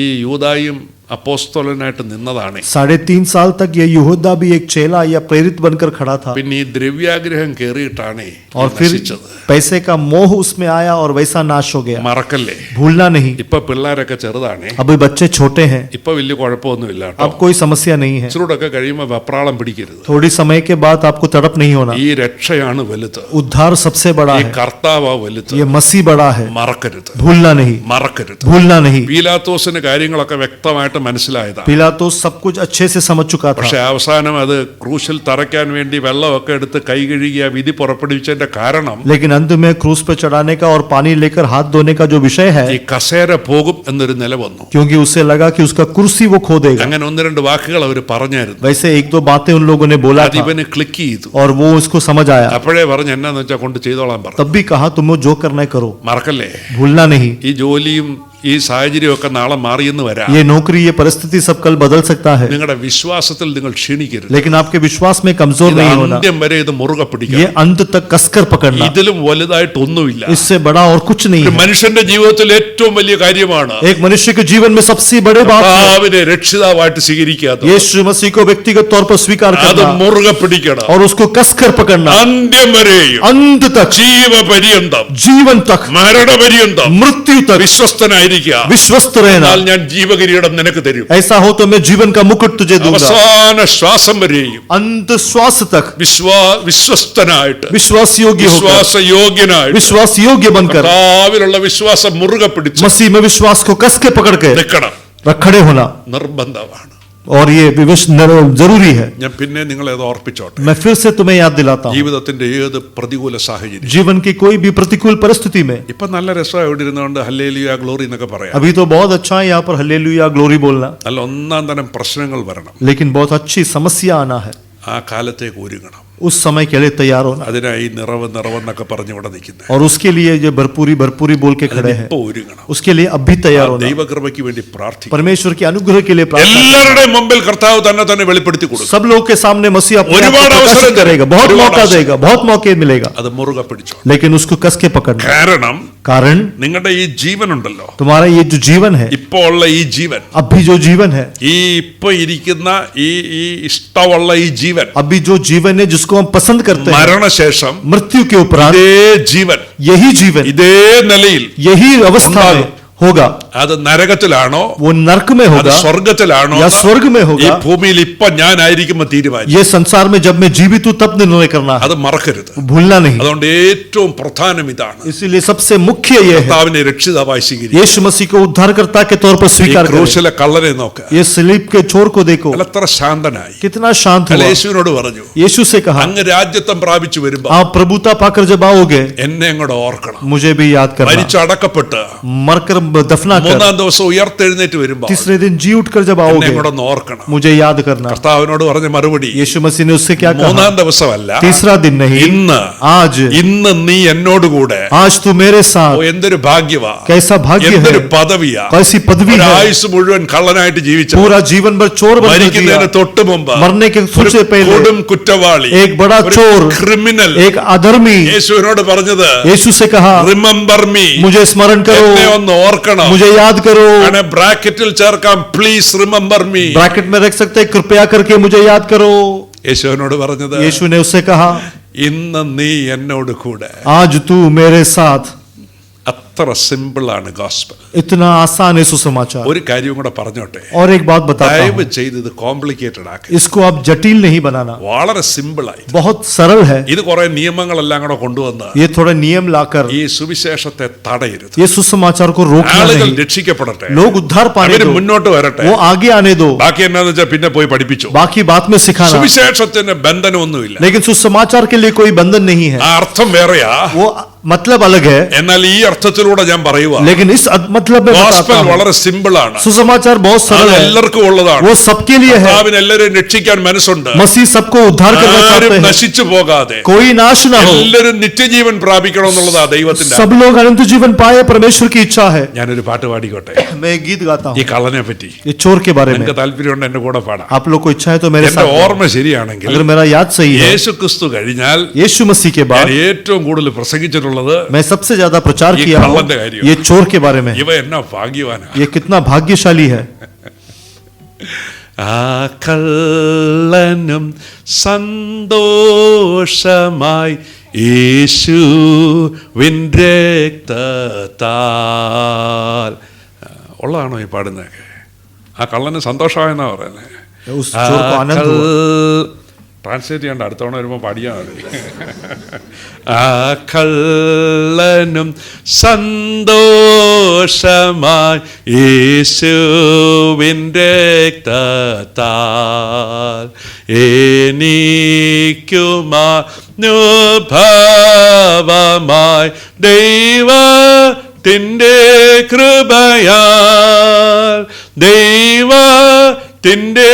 ഈ യൂദായും അപ്പോസ്തലനായിട്ട് നിന്നതാണ്. 3.5 साल तक ये यहूदा भी एक चेला या प्रेरित बनकर खड़ा था, പിന്നെ ഈ ദ്രവ്യാഗ്രഹം കേറിയിട്ടാണ് और फिर നശിച്ചത്. पैसे का मोह उसमें आया और वैसा नाश हो गया। മറക്കല്ലേ, भूलना नहीं, ഇപ്പൊ പിള്ളേരൊക്കെ ചെറുതാണ്, अभी बच्चे छोटे हैं, ഇപ്പൊ വലിയ കുഴപ്പമൊന്നുമില്ല കേട്ടോ. अब कोई समस्या नहीं है। ഇച്ചിരൂടൊക്കെ കഴിയുമ്പോൾ വെപ്രാളം പിടിക്കരുത്. थोड़ी समय के बाद आपको तड़प नहीं होना। ഈ രക്ഷയാണ് വലുത്, उद्धार सबसे बड़ा ഈ है, കർത്താവാ വലുത്. ये मसीह बड़ा है, മറക്കരുത്, भूलना नहीं, മറക്കരുത്. भूलना नहीं। പീലാത്തോസിന് കാര്യങ്ങളൊക്കെ വ്യക്തമായിട്ട് മനസ്സിലായതാ. पिलातुस सब कुछ अच्छे से समझ चुका പക്ഷെ था, അവസാനം അത് ക്രൂശിൽ തറയ്ക്കാൻ വേണ്ടി വെള്ളമൊക്കെ എടുത്ത് കൈ കഴുകിയ വിധി പുറപ്പെടുവിച്ചതിന്റെ കാരണം लेकिन अंत में क्रूस पे चढ़ाने का और पानी लेकर हाथ धोने का जो विषय ഈ है, കസേര പോകും എന്നൊരു നില വന്നു. क्योंकि उसे लगा कि उसका कुर्सी वो खो देगा। അങ്ങനെ ഒന്ന് രണ്ട് വാക്കുകൾ അവർ പറഞ്ഞായിരുന്നു. वैसे एक दो बातें उन लोगों ने बोला അത് था, ഇവന് ക്ലിക്ക് ചെയ്തു. और वो उसको समझ आया। അപ്പോഴേ പറഞ്ഞു എന്നാന്ന് വെച്ചാൽ കൊണ്ട് ചെയ്തോളാൻ പറഞ്ഞു. तब भी कहा तुम जो करना है करो, മറക്കല്ലേ, भूलना नहीं। ഈ ജോലിയും ഈ സാഹചര്യമൊക്കെ നാളെ മാറിയെന്ന് വരാം. ये नौकरी ये परिस्थिति सब कल बदल सकता है, നിങ്ങളുടെ വിശ്വാസത്തിൽ നിങ്ങൾ ക്ഷീണിക്കരുത്. लेकिन आपके विश्वास में कमजोर ഇത് नहीं होना। അന്ത്യം വരെ ഇത് മുറുകെ ये പിടിക്കണം. अंत तक कसकर पकड़ना, ഇതിലും വലുതായിട്ടൊന്നുമില്ല. इससे बड़ा और कुछ नहीं ഒരു है। മനുഷ്യന്റെ ജീവിതത്തിൽ ഏറ്റവും വലിയ കാര്യമാണ് एक मनुष्य के जीवन में सबसे बड़े बात है കർത്താവിനെ രക്ഷിതാവായിട്ട് സ്വീകരിക്കാത്ത यीशु मसीह को व्यक्तिगत तौर पर स्वीकार അത് करना മുറുകെ പിടിക്കണം. और उसको कसकर पकड़ना, അന്ത്യം വരെയും अंत तक, ജീവപര്യന്തം जीवन तक, മരണപര്യന്തം मृत्यु तक വിശ്വസ്തനായിരിക്കുക. विश्वस्त रहना। എന്നാൽ ഞാൻ ജീവകിരീടം നിനക്ക് തരും. ऐसा हो तो मैं जीवन का मुकुट तुझे दूंगा, അവസാന ശ്വാസം വരെയും अंत श्वास तक വിശ്വസ്തനായിട്ട് विश्वास योग्य होकर, വിശ്വാസയോഗ്യനായിട്ട് विश्वास योग्य बनकर കർത്താവിലുള്ള വിശ്വാസം മുറുകെ പിടിച്ച് मसीह में विश्वास को कस के पकड़ के നിൽക്കണം. खड़े होना, നിർബന്ധമാണ്. और ये जरूरी है। ഞാൻ പിന്നെ നിങ്ങളെ അത് ഓർപ്പിച്ചോട്ടെ. मैं फिर से तुम्हें याद दिलाता हूँ, ജീവിതത്തിന്റെ ഏത് പ്രതികൂല സാഹചര്യം, जीवन की कोई भी प्रतिकूल परिस्थिति में, ഇപ്പൊ നല്ല രസമാണ് ഇവിടെ ഇരുന്നുകൊണ്ട് ഹല്ലേലൂയ ഗ്ലോറി എന്നൊക്കെ പറയാം. अभी तो बहुत अच्छा है यहाँ पर हल्लेलुया ग्लोरी बोलना, നല്ല ഒന്നാം തരം പ്രശ്നങ്ങൾ വരണം. लेकिन बहुत अच्छी समस्या आना है। ആ കാലത്തേക്ക് ഒരുങ്ങണം. उस समय के लिए तैयार होना, അതിനായി നിറവെന്നൊക്കെ പറഞ്ഞ് ഇവിടെ നിൽക്കുന്നത്. और उसके लिए जो भरपूरी बोल के खड़े हैं, ഇപ്പൊ ഒരുങ്ങണം. उसके लिए अब भी तैयार होना, ദൈവകൃപയ്ക്ക് വേണ്ടി പ്രാർത്ഥിക്കണം. परमेश्वर के अनुग्रह के लिए प्रार्थना। എല്ലാവരുടെയും മുമ്പിൽ കർത്താവ് തന്നെ വെളിപ്പെടുത്തി കൊടുക്കും. सब लोग के सामने मसीह अपने आप को ഒരുപാട് प्रकाशित അവസരം करेगा, बहुत ഒരുപാട് मौका അവസരം. देगा, बहुत मौके मिलेगा, അത് മുറുകെ പിടിച്ചോ. लेकिन उसको कस के पकड़ना। കാരണം कारण നിങ്ങളുടെ ഈ ജീവനുണ്ടല്ലോ, तुम्हारा ये जो जीवन है, ഇപ്പോൾ ഉള്ള ഈ ജീവൻ, अभी जो जीवन है, ഈ ഇപ്പൊ ഇരിക്കുന്ന ഈ ഇഷ്ടമുള്ള ഈ ജീവൻ, अभी जो जीवन है जिसको हम पसंद करते हैं, മരണശേഷം मृत्यु के उपरांत ഇതേ ജീവൻ, यही जीवन, ഇതേ നിലയിൽ यही अवस्था में होगा। അത് നരകത്തിലാണോ वो नरक में അത് होगा സ്വർഗത്തിലാണോ या स्वर्ग में ഈ होगा, ഭൂമിയിൽ ഇപ്പൊ ഞാനായിരിക്കുമ്പോ തീരുമാനിക്കും. ये संसार में जब मैं जीवित हूं तब निर्णय करना है, അത് മറക്കരുത്. भूलना नहीं। അതുകൊണ്ട് ഏറ്റവും പ്രധാനം ഇതാണ്, इसीलिए सबसे मुख्य ये है, കർത്താവിനെ രക്ഷിതാവായി സ്വീകരിക്കുക. यीशु मसीह को उद्धारकर्ता के तौर पर ഈ स्वीकार करें। ക്രൂശിലെ കള്ളനെ നോക്ക്, ये सलीब के चोर को देखो, എത്ര ശാന്തനായി. कितना शांत അല്ല, हुआ। യേശുവിനോട് പറഞ്ഞു, यीशु से कहा, അങ്ങ് രാജ്യത്വം പ്രാപിച്ചു വരുമ്പോ आप प्रभुता पाकर जब आओगे എന്നെ അങ്ങോട്ട് ഓർക്കണം. मुझे भी याद करना। മരിച്ചടക്കപ്പെട്ട് मरकर दफना कर മൂന്നാം ദിവസം ഉയർത്തെഴുന്നേറ്റ് വരുമ്പോ तीसरे दिन जी उठकर जब എന്നെ आओगे അങ്ങോട്ടൊന്ന് ഓർക്കണം. मुझे याद करना। കർത്താവിനോട് പറഞ്ഞ മറുപടി, यीशु मसीह ने उससे क्या कहा? മൂന്നാം ദിവസമല്ല, तीसरा दिन नहीं, ഇന്ന് आज, ഇന്ന് നീ എന്നോടുകൂടെ. आज तू मेरे ഓ, साथ। എന്തൊരു ഭാഗ്യവാ, कैसा भाग्य है, എന്തൊരു പദവിയാ. कैसी पदवी ഒരു है। ആയുസ് മുഴുവൻ കള്ളനായിട്ട് ജീവിച്ച, पूरा जीवन भर चोर बनकर മരിക്കുന്നതിന് जिया, തൊട്ട് മുമ്പ് मरने के कुछ ഒരു पहले കൊടും കുറ്റവാളി, एक बड़ा ഒരു चोर, ക്രിമിനൽ एक अधर्मी യേശുവിനോട് പറഞ്ഞത്, यीशु से कहा, റിമെമ്പർ മീ, मुझे स्मरण എന്നെ करो, ഒന്ന് ഓർക്കണം. मुझे याद करो। അങ്ങനെ ബ്രാക്കറ്റിൽ ചേർക്കാം, പ്ലീസ് റിമെമ്പർ മീ. ब्रैकेट में रख सकते हैं, कृपया करके मुझे याद करो। യേശുവിനോട് പറഞ്ഞത്, यीशु ने उससे कहा, ഇന്ന് നീ എന്നോട് കൂടെ. आज तू मेरे साथ। അത്ര സിമ്പിൾ ആണ് ഗോസ്പൽ. इतना आसान है सुसमाचार। ഒരു കാര്യം കൂടെ പറഞ്ഞോട്ടെ, और एक बात बताता ദയവ് हूं, ചെയ്ത് ഇത് കോംപ്ലിക്കേറ്റഡ് ആക്കി. इसको आप जटिल नहीं बनाना, വളരെ സിമ്പിൾ ആയി. बहुत सरल है। ഇത് കുറെ നിയമങ്ങളെല്ലാം കൂടെ കൊണ്ടുവന്ന് ये थोड़ा नियम लाकर ഈ സുവിശേഷത്തെ തടയരുത്. ये सुसमाचार को रोकना ആളുകൾ नहीं। രക്ഷിക്കപ്പെടട്ടെ, लोग उद्धार पाने അവര് दो, മുന്നോട്ട് വരട്ടെ. वो आगे आने दो, ബാക്കി എന്താന്ന് വെച്ചാൽ പിന്നെ പോയി പഠിപ്പിച്ചു. बाकी बात में सिखाना। സുവിശേഷത്തിന് ബന്ധനമൊന്നുമില്ല. लेकिन सुसमाचार के लिए कोई बंधन नहीं है, ആ അർത്ഥം വേറെയാ, वो मतलब अलग है। എന്നാൽ ഈ അർത്ഥത്തിലൂടെ ഞാൻ പറയുക, लेकिन इस मतलब में बताता ഗോസ്പൽ हूं, വളരെ സിമ്പിൾ ആണ്. सुसमाचार बहुत അത് सरल है, എല്ലാവർക്കും ഉള്ളതാണ്. वो सबके लिए है। കർത്താവിന് എല്ലാവരും രക്ഷിക്കാൻ മനസ്സുണ്ട്. मसीह सबको उद्धार करना ആരും चाहते हैं, നശിച്ചു പോകാതെ कोई नाश ना हो, എല്ലാവരും നിത്യജീവൻ പ്രാപിക്കണം എന്നുള്ളതാ ദൈവത്തിന്റെ. सब लोग अनंत जीवन पाए, परमेश्वर की इच्छा है। ഞാനൊരു പാട്ട് പാടിക്കോട്ടെ, मैं एक गीत गाता ഈ हूँ കള്ളനെ പറ്റി. ये चोर के बारे में। എനിക്ക് താല്പര്യമുണ്ട്, എന്റെ കൂടെ പാടാം. आप लोग को इच्छा है तो मेरे എന്റെ साथ गाएं। ഓർമ്മ ശരിയാണെങ്കിൽ अगर मेरा याद सही है, യേശു ക്രിസ്തു കഴിഞ്ഞാൽ यीशु मसीह के ഞാൻ बाद ഏറ്റവും കൂടുതൽ പ്രസംഗിച്ചിട്ടുള്ളത് मैं सबसे ज्यादा प्रचार ये किया हूं कल्लन का कार्य। ये चोर के बारे में। ഇവ എന്നാ ഭാഗ്യവാനാ. ये कितना भाग्यशाली है। ആ കള്ളനും സന്തോഷമായി യേശുവിൻ രക്തത്താൽ. ഉള്ളതാണോ ഈ പാടുന്നതൊക്കെ? ആ കള്ളന് സന്തോഷമായെന്നാ പറയുന്നത്. उस चोर को आनंद हुआ। ട്രാൻസ്ലേറ്റ് ചെയ്യണ്ട, അടുത്ത തവണ വരുമ്പോൾ പഠിയാൽ മതി. ആ കള്ളനും സന്തോഷമായി യേശുവിൻ രക്തത്താൽ എനിക്കുമാനുഭവമായി ദൈവത്തിൻ്റെ കൃപയാൽ, ദൈവത്തിൻ്റെ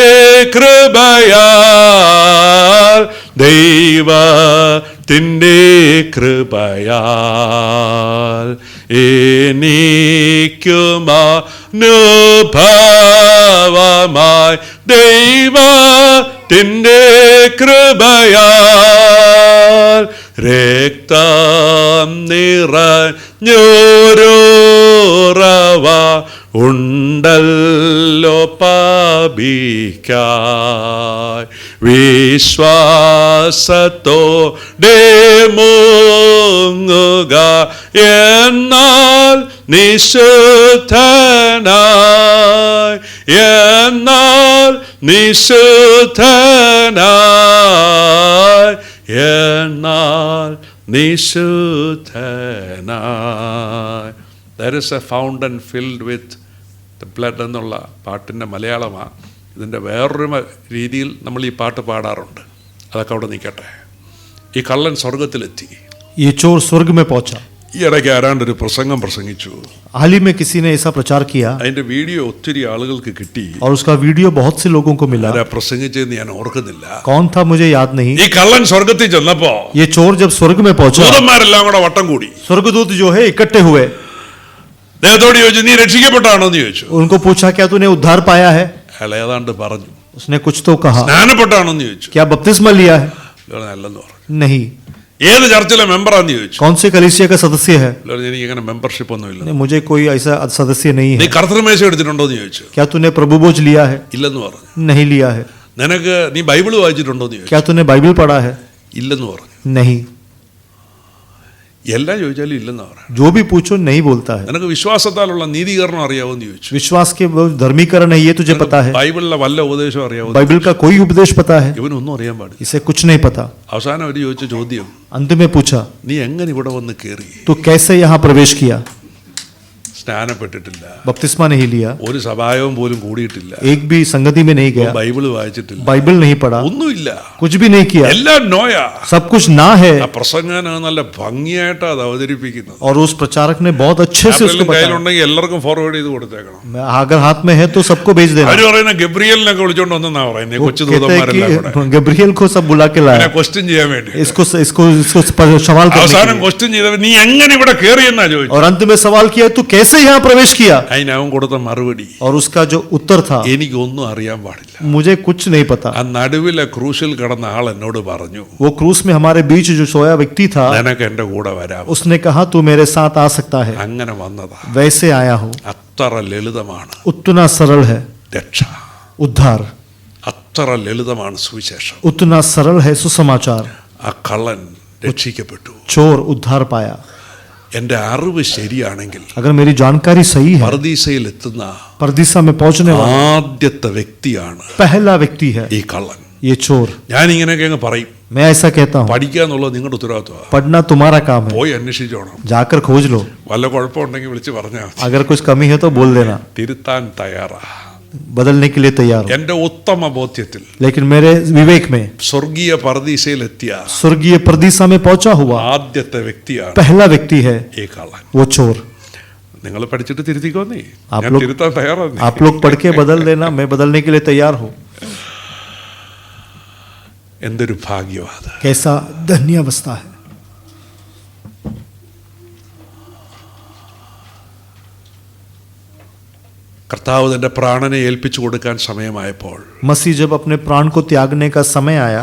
കൃപയാൽ, ദൈവത്തിൻ്റെ കൃപയാൽ എനിക്കുമാനുഭവമായി ദൈവത്തിൻ്റെ കൃപയാൽ രക്തം നിറഞ്ഞോരോറവ ഉണ്ടല്ലോ പാപിക്കായി വിശ്വാസത്തോടെ മുങ്ങുക എന്നാൽ നിശുദ്ധനായി, എന്നാൽ നിശുദ്ധനായി, എന്നാൽ നിശുദ്ധനായി. There is a fountain filled with the blood എന്നുള്ള പാട്ടിൻ്റെ മലയാളമാണ്. ഇതിൻ്റെ വേറൊരു രീതിയിൽ നമ്മൾ ഈ പാട്ട് പാടാറുണ്ട്. അതൊക്കെ അവിടെ നിൽക്കട്ടെ. ഈ കള്ളൻ സ്വർഗത്തിലെത്തി. ये चोर स्वर्ग में पहुंचा। ഈ ഇടയ്ക്ക് ആരാണ്ടൊരു പ്രസംഗം പ്രസംഗിച്ചു. हाल ही में किसी ने ऐसा प्रचार किया അതിൻ്റെ വീഡിയോ ഒത്തിരി ആളുകൾക്ക് കിട്ടി. और उसका वीडियो बहुत से लोगों को मिला। ആരാ പ്രസംഗിച്ചതെന്ന് ഞാൻ ഓർക്കുന്നില്ല. कौन था मुझे याद नहीं। ഈ കള്ളൻ സ്വർഗത്തിൽ ചെന്നപ്പോ ये चोर जब स्वर्ग में पहुंचा, ദൂതന്മാരെല്ലാം കൂടെ വട്ടം കൂടി स्वर्गदूत जो है इकट्ठे हुए, ദൈവത്തോട് ചോദിച്ചു, നീ രക്ഷിക്കപ്പെട്ടാണോ എന്ന് ചോദിച്ചു. उनको पूछा क्या तूने उद्धार पाया है। അയാൾ ഏതാണ്ട് പറഞ്ഞു. उसने कुछ तो कहा, സ്നാനപ്പെട്ടാണോ എന്ന് ചോദിച്ചു. क्या बपतिस्मा लिया है। അല്ലെന്ന് പറഞ്ഞു. नहीं। ഏത് ചർച്ചിലെ മെമ്പറാന്ന് ചോദിച്ചു. कौन से कलीसिया का सदस्य है? എനിക്ക് ഇങ്ങനെ മെമ്പർഷിപ്പ് ഒന്നുമില്ല. नहीं, मुझे कोई ऐसा सदस्य नहीं നീ है। കർത്തൃമേശ എടുത്തിട്ടുണ്ടോ എന്ന് ചോദിച്ചു. क्या तूने प्रभु भोज लिया है? ഇല്ലെന്ന് പറഞ്ഞു. नहीं लिया है। നിനക്ക് നീ ബൈബിൾ വായിച്ചിട്ടുണ്ടോ എന്ന് ചോദിച്ചു. क्या तूने बाइबल पढ़ा है? ഇല്ലെന്ന് പറഞ്ഞു. नहीं। എല്ലാം ചോദിച്ചാലും ഇല്ലെന്ന് പറഞ്ഞു. जो भी पूछो नहीं बोलता है। നിനക്ക് വിശ്വാസത്താലുള്ള നീതീകരണം അറിയാവോ എന്ന് ചോദിച്ചു. विश्वास के वो धर्मीकरण है ये तुझे पता है? ബൈബിളിലെ വല്ല ഉപദേശം അറിയാവോ? बाइबल का कोई उपदेश पता है? ഇവനൊന്നും അറിയാൻ പാടില്ല. इसे कुछ नहीं पता। അവസാനം അവർ ചോദിച്ച ചോദ്യം, अंत में पूछा, നീ എങ്ങനെ ഇവിടെ വന്ന് കയറി? तू कैसे यहाँ प्रवेश किया? സ്നാനപ്പെട്ടിട്ടില്ല, बपतिस्मा नहीं लिया, ഒരു സഭായവും പോലും കൂടിയിട്ടില്ല, एक भी संगति में नहीं गया, ബൈബിൾ വായിച്ചിട്ടില്ല, बाइबल नहीं पढ़ा, ഒന്നുമില്ല, कुछ भी नहीं किया, എല്ലാം നോയാ. सब कुछ ना है। ആ പ്രസംഗന നല്ല ഭംഗിയായിട്ട് അത് അവതരിപ്പിക്കുന്നത്. और उस प्रचारक ने बहुत अच्छे से उसको बताया। കയ്യിലുണ്ടെങ്കിൽ എല്ലാവർക്കും ഫോർവേഡ് ചെയ്ത് കൊടുത്തേക്കണം. अगर हाथ में है तो सबको भेज देना। അവര് പറയുന്ന ഗബ്രിയലിനൊക്കെ വിളിച്ചോണ്ട് വന്നെന്നാ പറയുന്നത്. वो കൊച്ചു कहते हैं ദൂതന്മാരെല്ലാം കൂടെ कि गब्रियल को सब बुला के लाया ക്വസ്റ്റ്യൻ ചെയ്യാൻ വേണ്ടി. इसको इसको इसको सवाल करने के അവസാനം लिए। ക്വസ്റ്റ്യൻ ചെയ്തവൻ നീ എങ്ങനെ ഇവിടെ കയറിയെന്നാ ചോദിച്ചു. और अंत में सवाल किया तू कैसे यहाँ प्रवेश किया? അതിന് അവൻ കൊടുത്ത മറുപടി, और उसका जो उत्तर था, എനിക്കൊന്നും അറിയാൻ പാടില്ല. मुझे कुछ नहीं पता। ആ നടുവിലെ ക്രൂശിൽ കിടന്ന ആൾ എന്നോട് പറഞ്ഞു, वो क्रूस में हमारे बीच जो सोया व्यक्ति था, നിനക്ക് എന്റെ കൂടെ വരാം. उसने कहा तू मेरे साथ आ सकता है। അങ്ങനെ വന്നതാ. वैसे आया हूँ। അത്ര ലളിതമാണ് उतना सरल है രക്ഷ, उद्धार, അത്ര ലളിതമാണ് സുവിശേഷം. उतना सरल है सुसमाचार। ആ കള്ളൻ രക്ഷിക്കപ്പെട്ടു. चोर उद्धार पाया। എന്റെ അറിവ് ശരിയാണെങ്കിൽ अगर मेरी जानकारी सही है, പർദീസയിൽ എത്തുന്ന परदीसा में पहुंचने वाला ആദ്യത്തെ വ്യക്തിയാണ് पहला व्यक्ति है ഈ കള്ളൻ. ये चोर। ഞാൻ ഇങ്ങനെയൊക്കെ അങ്ങ് പറയും. मैं ऐसा कहता हूँ, പഠിക്കുക എന്നുള്ളത് നിങ്ങളുടെ ഉത്തരവാദിത്വമാണ്. पढ़ना तुम्हारा काम है, പോയി അന്വേഷിച്ചോണം. जाकर खोज लो। വല്ല കുഴപ്പമുണ്ടെങ്കിൽ വിളിച്ച് പറഞ്ഞാൽ മതി. अगर कुछ कमी है तो बोल देना, തിരുത്താൻ തയ്യാറാ. बदलने के लिए तैयार हूँ। എന്റെ ഉത്തമ ബോധ്യത്തിൽ लेकिन मेरे विवेक में സ്വർഗീയ പർദീസയിലെത്തിയ स्वर्गीय परदीसा में पहुंचा हुआ ആദ്യത്തെ വ്യക്തിയാണ് पहला व्यक्ति है ഈ കള്ളൻ. वो चोर। നിങ്ങൾ പഠിച്ചിട്ട് തിരുത്തിക്കോന്നേ. आप ഞാൻ लोग- തിരുത്താൻ തയ്യാറാണ്. आप लोग पढ़ के बदल देना, मैं बदलने के लिए तैयार हूँ। എന്തൊരു ഭാഗ്യവാദം. कैसा धन्य अवस्था है। കർത്താവ് തന്റെ പ്രാണനെ ഏൽപ്പിച്ചു കൊടുക്കാൻ സമയമായപ്പോൾ मसीह जब अपने प्राण को त्यागने का समय आया,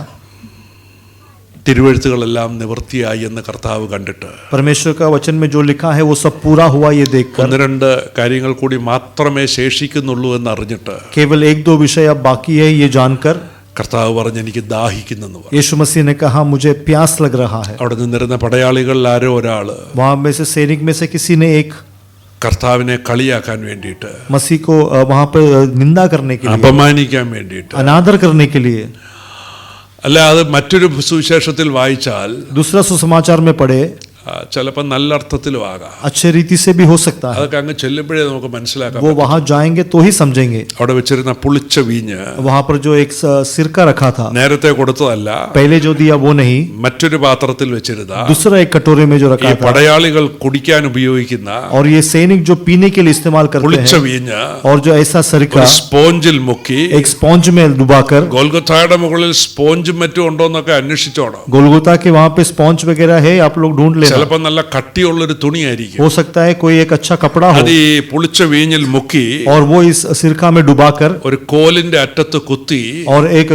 തിരുവെഴുത്തുകളെല്ലാം നിവൃത്തിയായി എന്ന് കർത്താവ് കണ്ടിട്ട് परमेश्वर का वचन में जो लिखा है वो सब पूरा हुआ ये देखकर, ഒന്ന് രണ്ട് കാര്യങ്ങൾ കൂടി മാത്രമേ ശേഷിക്കുന്നുള്ളൂ എന്ന് അറിഞ്ഞിട്ട് केवल एक दो विषय अब बाकी है ये जानकर, കർത്താവ് പറഞ്ഞ് എനിക്ക് ദാഹിക്കുന്നെന്ന് പറഞ്ഞു. यीशु मसीह ने कहा मुझे प्यास लग रहा है। അവിടെ നിന്നിരുന്ന പടയാളികളിൽ ആരോ ഒരാള് वहां में से सैनिक में से किसी ने एक കർത്താവിനെ കളിയാക്കാൻ വേണ്ടിയിട്ട്, मसीह को वहां पर निंदा करने के लिए, അപമാനിക്കാൻ വേണ്ടിയിട്ട്, अनादर करने के लिए, അല്ല അത് മറ്റൊരു സുവിശേഷത്തിൽ വായിച്ചാൽ दूसरा सुसमाचार में पढ़े, ചിലപ്പോൾ നല്ല അർത്ഥത്തിലും ആകാം. अच्छे रीति से भी हो सकता है। അതൊക്കെ അങ്ങ് ചെല്ലുമ്പോഴേ നമുക്ക് മനസ്സിലാക്കാം. वो वहां जाएंगे तो ही समझेंगे। അവിടെ വെച്ചിരുന്ന പുളിച്ച വീഞ്ഞ് वहां पर जो एक सिरका रखा था, നേരത്തെ കൊടുത്തതല്ല, पहले जो दिया वो नहीं, മറ്റൊരു പാത്രത്തിൽ വെച്ചിരുന്ന दूसरा एक कटोरे में जो ഈ रखा था। പടയാളികൾ കുടിക്കാൻ ഉപയോഗിക്കുന്ന और ये सैनिक जो पीने के लिए इस्तेमाल करते പുളിച്ച हैं, വീഞ്ഞ് और जो ऐसा सिरका ഒരു സ്പോഞ്ചിൽ മുക്കി एक स्पॉन्ज में डुबाकर, ഗോൽഗൊഥായുടെ മുകളിൽ സ്പോഞ്ചും മറ്റും ഉണ്ടോന്നൊക്കെ അന്വേഷിച്ചോണം. गोलगोता के वहां पे स्पॉन्ज वगैरह है, आप लोग ढूंढ लेना। ചിലപ്പോൾ നല്ല കട്ടിയുള്ളൊരു തുണിയായിരിക്കും. हो सकता है कोई एक अच्छा कपड़ा हो, അത് ഈ പുളിച്ച വീഞ്ഞിൽ മുക്കി और वो इस सिरका में डुबाकर ഒരു കോലിന്റെ അറ്റത്ത് കുത്തി और एक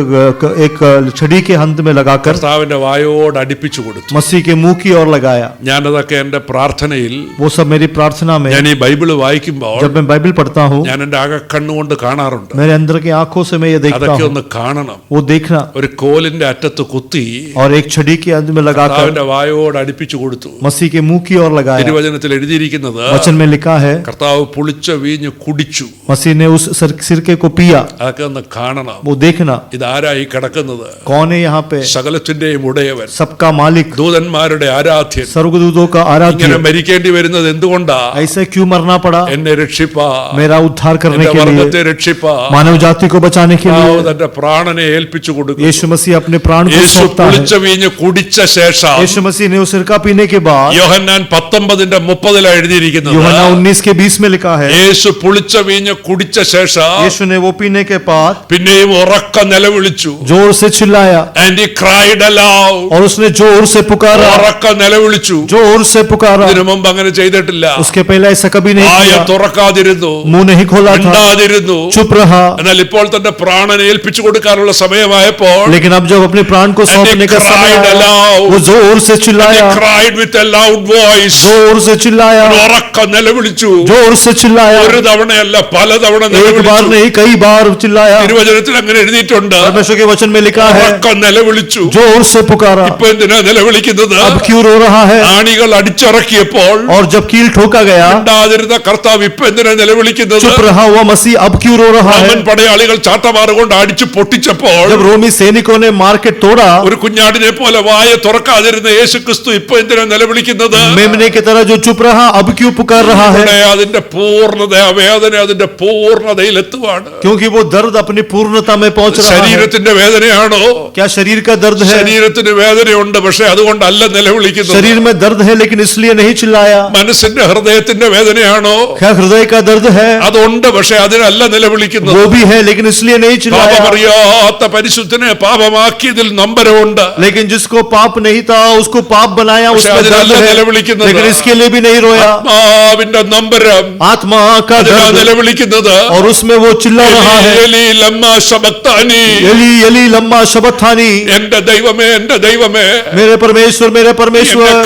छड़ी के अंत में लगाकर കർത്താവിന്റെ വായോട് അടുപ്പിച്ചു കൊടുത്തു. मसीह के मुंह की ओर लगाया। ഞാനതൊക്കെ എന്റെ പ്രാർത്ഥനയിൽ, वो सब मेरी प्रार्थना में, ഞാൻ ഈ ബൈബിള് വായിക്കുമ്പോൾ जब मैं बाइबल पढ़ता हूँ, ഞാൻ എന്റെ അകക്കണ്ണുകൊണ്ട് കാണാറുണ്ട്. मेरे अंदर की आंखों से मैं ये देखता അതൊക്കെ हूँ। ഒന്ന് കാണണം. वो देखना, ഒരു കോലിന്റെ അറ്റത്ത് കുത്തി और एक छड़ी के अंत में लगाकर കർത്താവിന്റെ വായോട് അടുപ്പിച്ചു കൊടുത്തു. मसीह के मुंह की ओर लगाया। തിരുവചനത്തിൽ എഴുതിയിരിക്കുന്നത് वचन में लिखा है കർത്താവ് പുളിച്ച വീഞ്ഞ് കുടിച്ചു. मसीह ने उस सिरके को पिया। അതൊക്കെ ഒന്ന് കാണണം. वो देखना, ഇതാരായി കിടക്കുന്നത്? कौन है यहाँ पे? സകലത്തിന്റെയും ഉടയവൻ, सबका मालिक, ദൂതന്മാരുടെ ആരാധ്യൻ. स्वर्गदूतों का आराध्य। ഇങ്ങനെ മരിക്കേണ്ടി വരുന്നത് എന്തുകൊണ്ടാ? ऐसे क्यों मरना पड़ा? എന്നെ രക്ഷിപ്പാ, मेरा उद्धार करने എന്റെ के लिए, വർഗ്ഗത്തെ രക്ഷിപ്പാ. मानव जाति को बचाने के കർത്താവ് लिए തന്റെ പ്രാണനെ ഏൽപ്പിച്ചു കൊടുക്കും. यीशु मसीह अपने प्राण को യേശു सौंपता है। പുളിച്ച വീഞ്ഞ് കുടിച്ച ശേഷം यीशु मसीह ने उस सिरका पीने के के बाद യോഹന്നാൻ 19:30 എഴുതിയിരിക്കുന്നത് यूहन्ना 19 के 20 में लिखा है, യേശു പുളിച്ച വീഞ്ഞ് കുടിച്ച ശേഷം यीशु ने वो पीने के बाद പിന്നെയും ഉറക്ക നിലവിളിച്ചു. जोर से चिल्लाया And he cried aloud. और उसने जोर से पुकारा, ഉറക്ക നിലവിളിച്ചു. जोर से पुकारा। ഇതിനു മുമ്പ് അങ്ങനെ ചെയ്തിട്ടില്ല. उसके पहले ऐसा कभी नहीं ആയ किया, തുറക്കാതിരുന്നു, मुंह नहीं खोला था, മിണ്ടാതിരുന്നു. चुप रहा। എന്നാൽ ഇപ്പോൾ തന്റെ പ്രാണനെ ഏൽപ്പിച്ചു കൊടുക്കാനുള്ള സമയമായപ്പോൾ लेकिन अब जब अपने प्राण को सौंपने का समय cried आया, aloud. वो जोर से he चिल्लाया, cried with a loud voice. जोर से चिल्लाया, ഉറക്ക നിലവിളിച്ചു. जोर से चिल्लाया। ഒരു തവണയല്ല, പലതവണ एक बार നിലവിളിച്ചു. नहीं, कई बार चिल्लाया। തിരുവചനത്തിൽ അങ്ങനെ എഴുതിയിട്ടുണ്ട്. परमेश्वर के वचन में लिखा है, ഉറക്ക നിലവിളിച്ചു. जोर से पुकारा। ഇപ്പൊ എന്തിനാ നിലവിളിക്കുന്നത്? अब क्यों रो रहा है? ആണികൾ അടിച്ചിറക്കിയപ്പോൾ और जब कील ठोका गया, ഉണ്ടാതിരുന്ന കർത്താവ് ഇപ്പൊ എന്തിനാ നിലവിളിക്കുന്നത്? चुप रहा हुआ मसीह अब क्यों रो रहा है? റോമൻ പടയാളികൾ ചാട്ടവാറ് കൊണ്ട് അടിച്ചു പൊട്ടിച്ചപ്പോൾ जब रोमी सैनिकों ने मार के तोड़ा, ഒരു കുഞ്ഞാടിനെ പോലെ വായ തുറക്കാതിരുന്ന യേശുക്രിസ്തു ഇപ്പൊ എന്തിനാ നിലവിളിക്കുന്നത്? मेमने की तरह जो चुप रहा अब क्यों पुकार रहा है? ഇവിടെ അതിന്റെ പൂർണ്ണത, ആ വേദന അതിന്റെ പൂർണ്ണതയിൽ എത്തുവാണ്. क्योंकि वो दर्द अपनी पूर्णता में पहुंच रहा है। ശരീരത്തിന്റെ വേദനയാണോ? क्या शरीर का दर्द है? ശരീരത്തിന് വേദനയുണ്ട്, പക്ഷെ അതുകൊണ്ടല്ല നിലവിളിക്കുന്നത്. शरीर में दर्द है लेकिन इसलिए नहीं चिल्लाया। മനസ്സിന്റെ ഹൃദയത്തിന്റെ വേദനയാണോ? क्या हृदय का दर्द है? അതുണ്ട്, പക്ഷെ അതിനല്ല നിലവിളിക്കുന്നത്. वो भी है लेकिन इसलिए नहीं चिल्लाया। പാപമറിയാത്ത പരിശുദ്ധനെ പാപമാക്കിയതിൽ നമ്പരമുണ്ട്. लेकिन जिसको पाप नहीं था उसको पाप बनाया, പക്ഷെ उसमें दर्द അതിനല്ല है, നിലവിളിക്കുന്നത്. लेकिन इसके लिए भी नहीं रोया। ആത്മാവിന്റെ നമ്പരം आत्मा का അതിനാ दर्द, നിലവിളിക്കുന്നത്. और उसमें वो चिल्ला रहा है, എലി ലമ്മാ ശബക്താനി. यली यली लम्मा शबत्थानी, എന്റെ ദൈവമേ, എന്റെ ദൈവമേ, मेरे परमेश्वर എന്നെ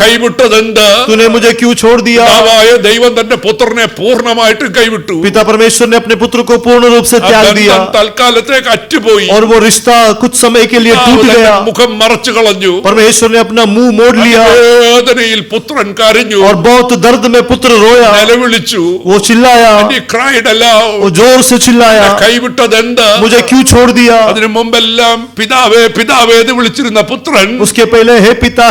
കൈവിട്ടതെന്ത്? तूने मुझे क्यों छोड़ दिया? പിതാവായ ദൈവം തന്റെ പുത്രനെ പൂർണ്ണമായിട്ട് കൈവിട്ടു. पिता परमेश्वर ने अपने पुत्र को पूर्ण रूप से ആ त्याग दिया, ബന്ധം തൽക്കാലത്തേക്ക് അറ്റുപോയി. और वो रिश्ता कुछ समय के लिए टूट തന്റെ गया। മുഖം മറച്ചു കളഞ്ഞു. परमेश्वर ने अपना मुंह मोड़ लिया, വേദനയിൽ പുത്രൻ കരഞ്ഞു, और बहुत दर्द में पुत्र रोया, നിലവിളിച്ചു. वो चिल्लाया, He cried aloud. वो जोर से चिल्लाया, കൈവിട്ടതെന്ത്? मुझे क्यों छोड़ दिया? അതിനു മുമ്പെല്ലാം പിതാവേ പിതാവേ എന്ന് വിളിച്ചിരുന്ന പുത്രൻ उसके पहले हे पिता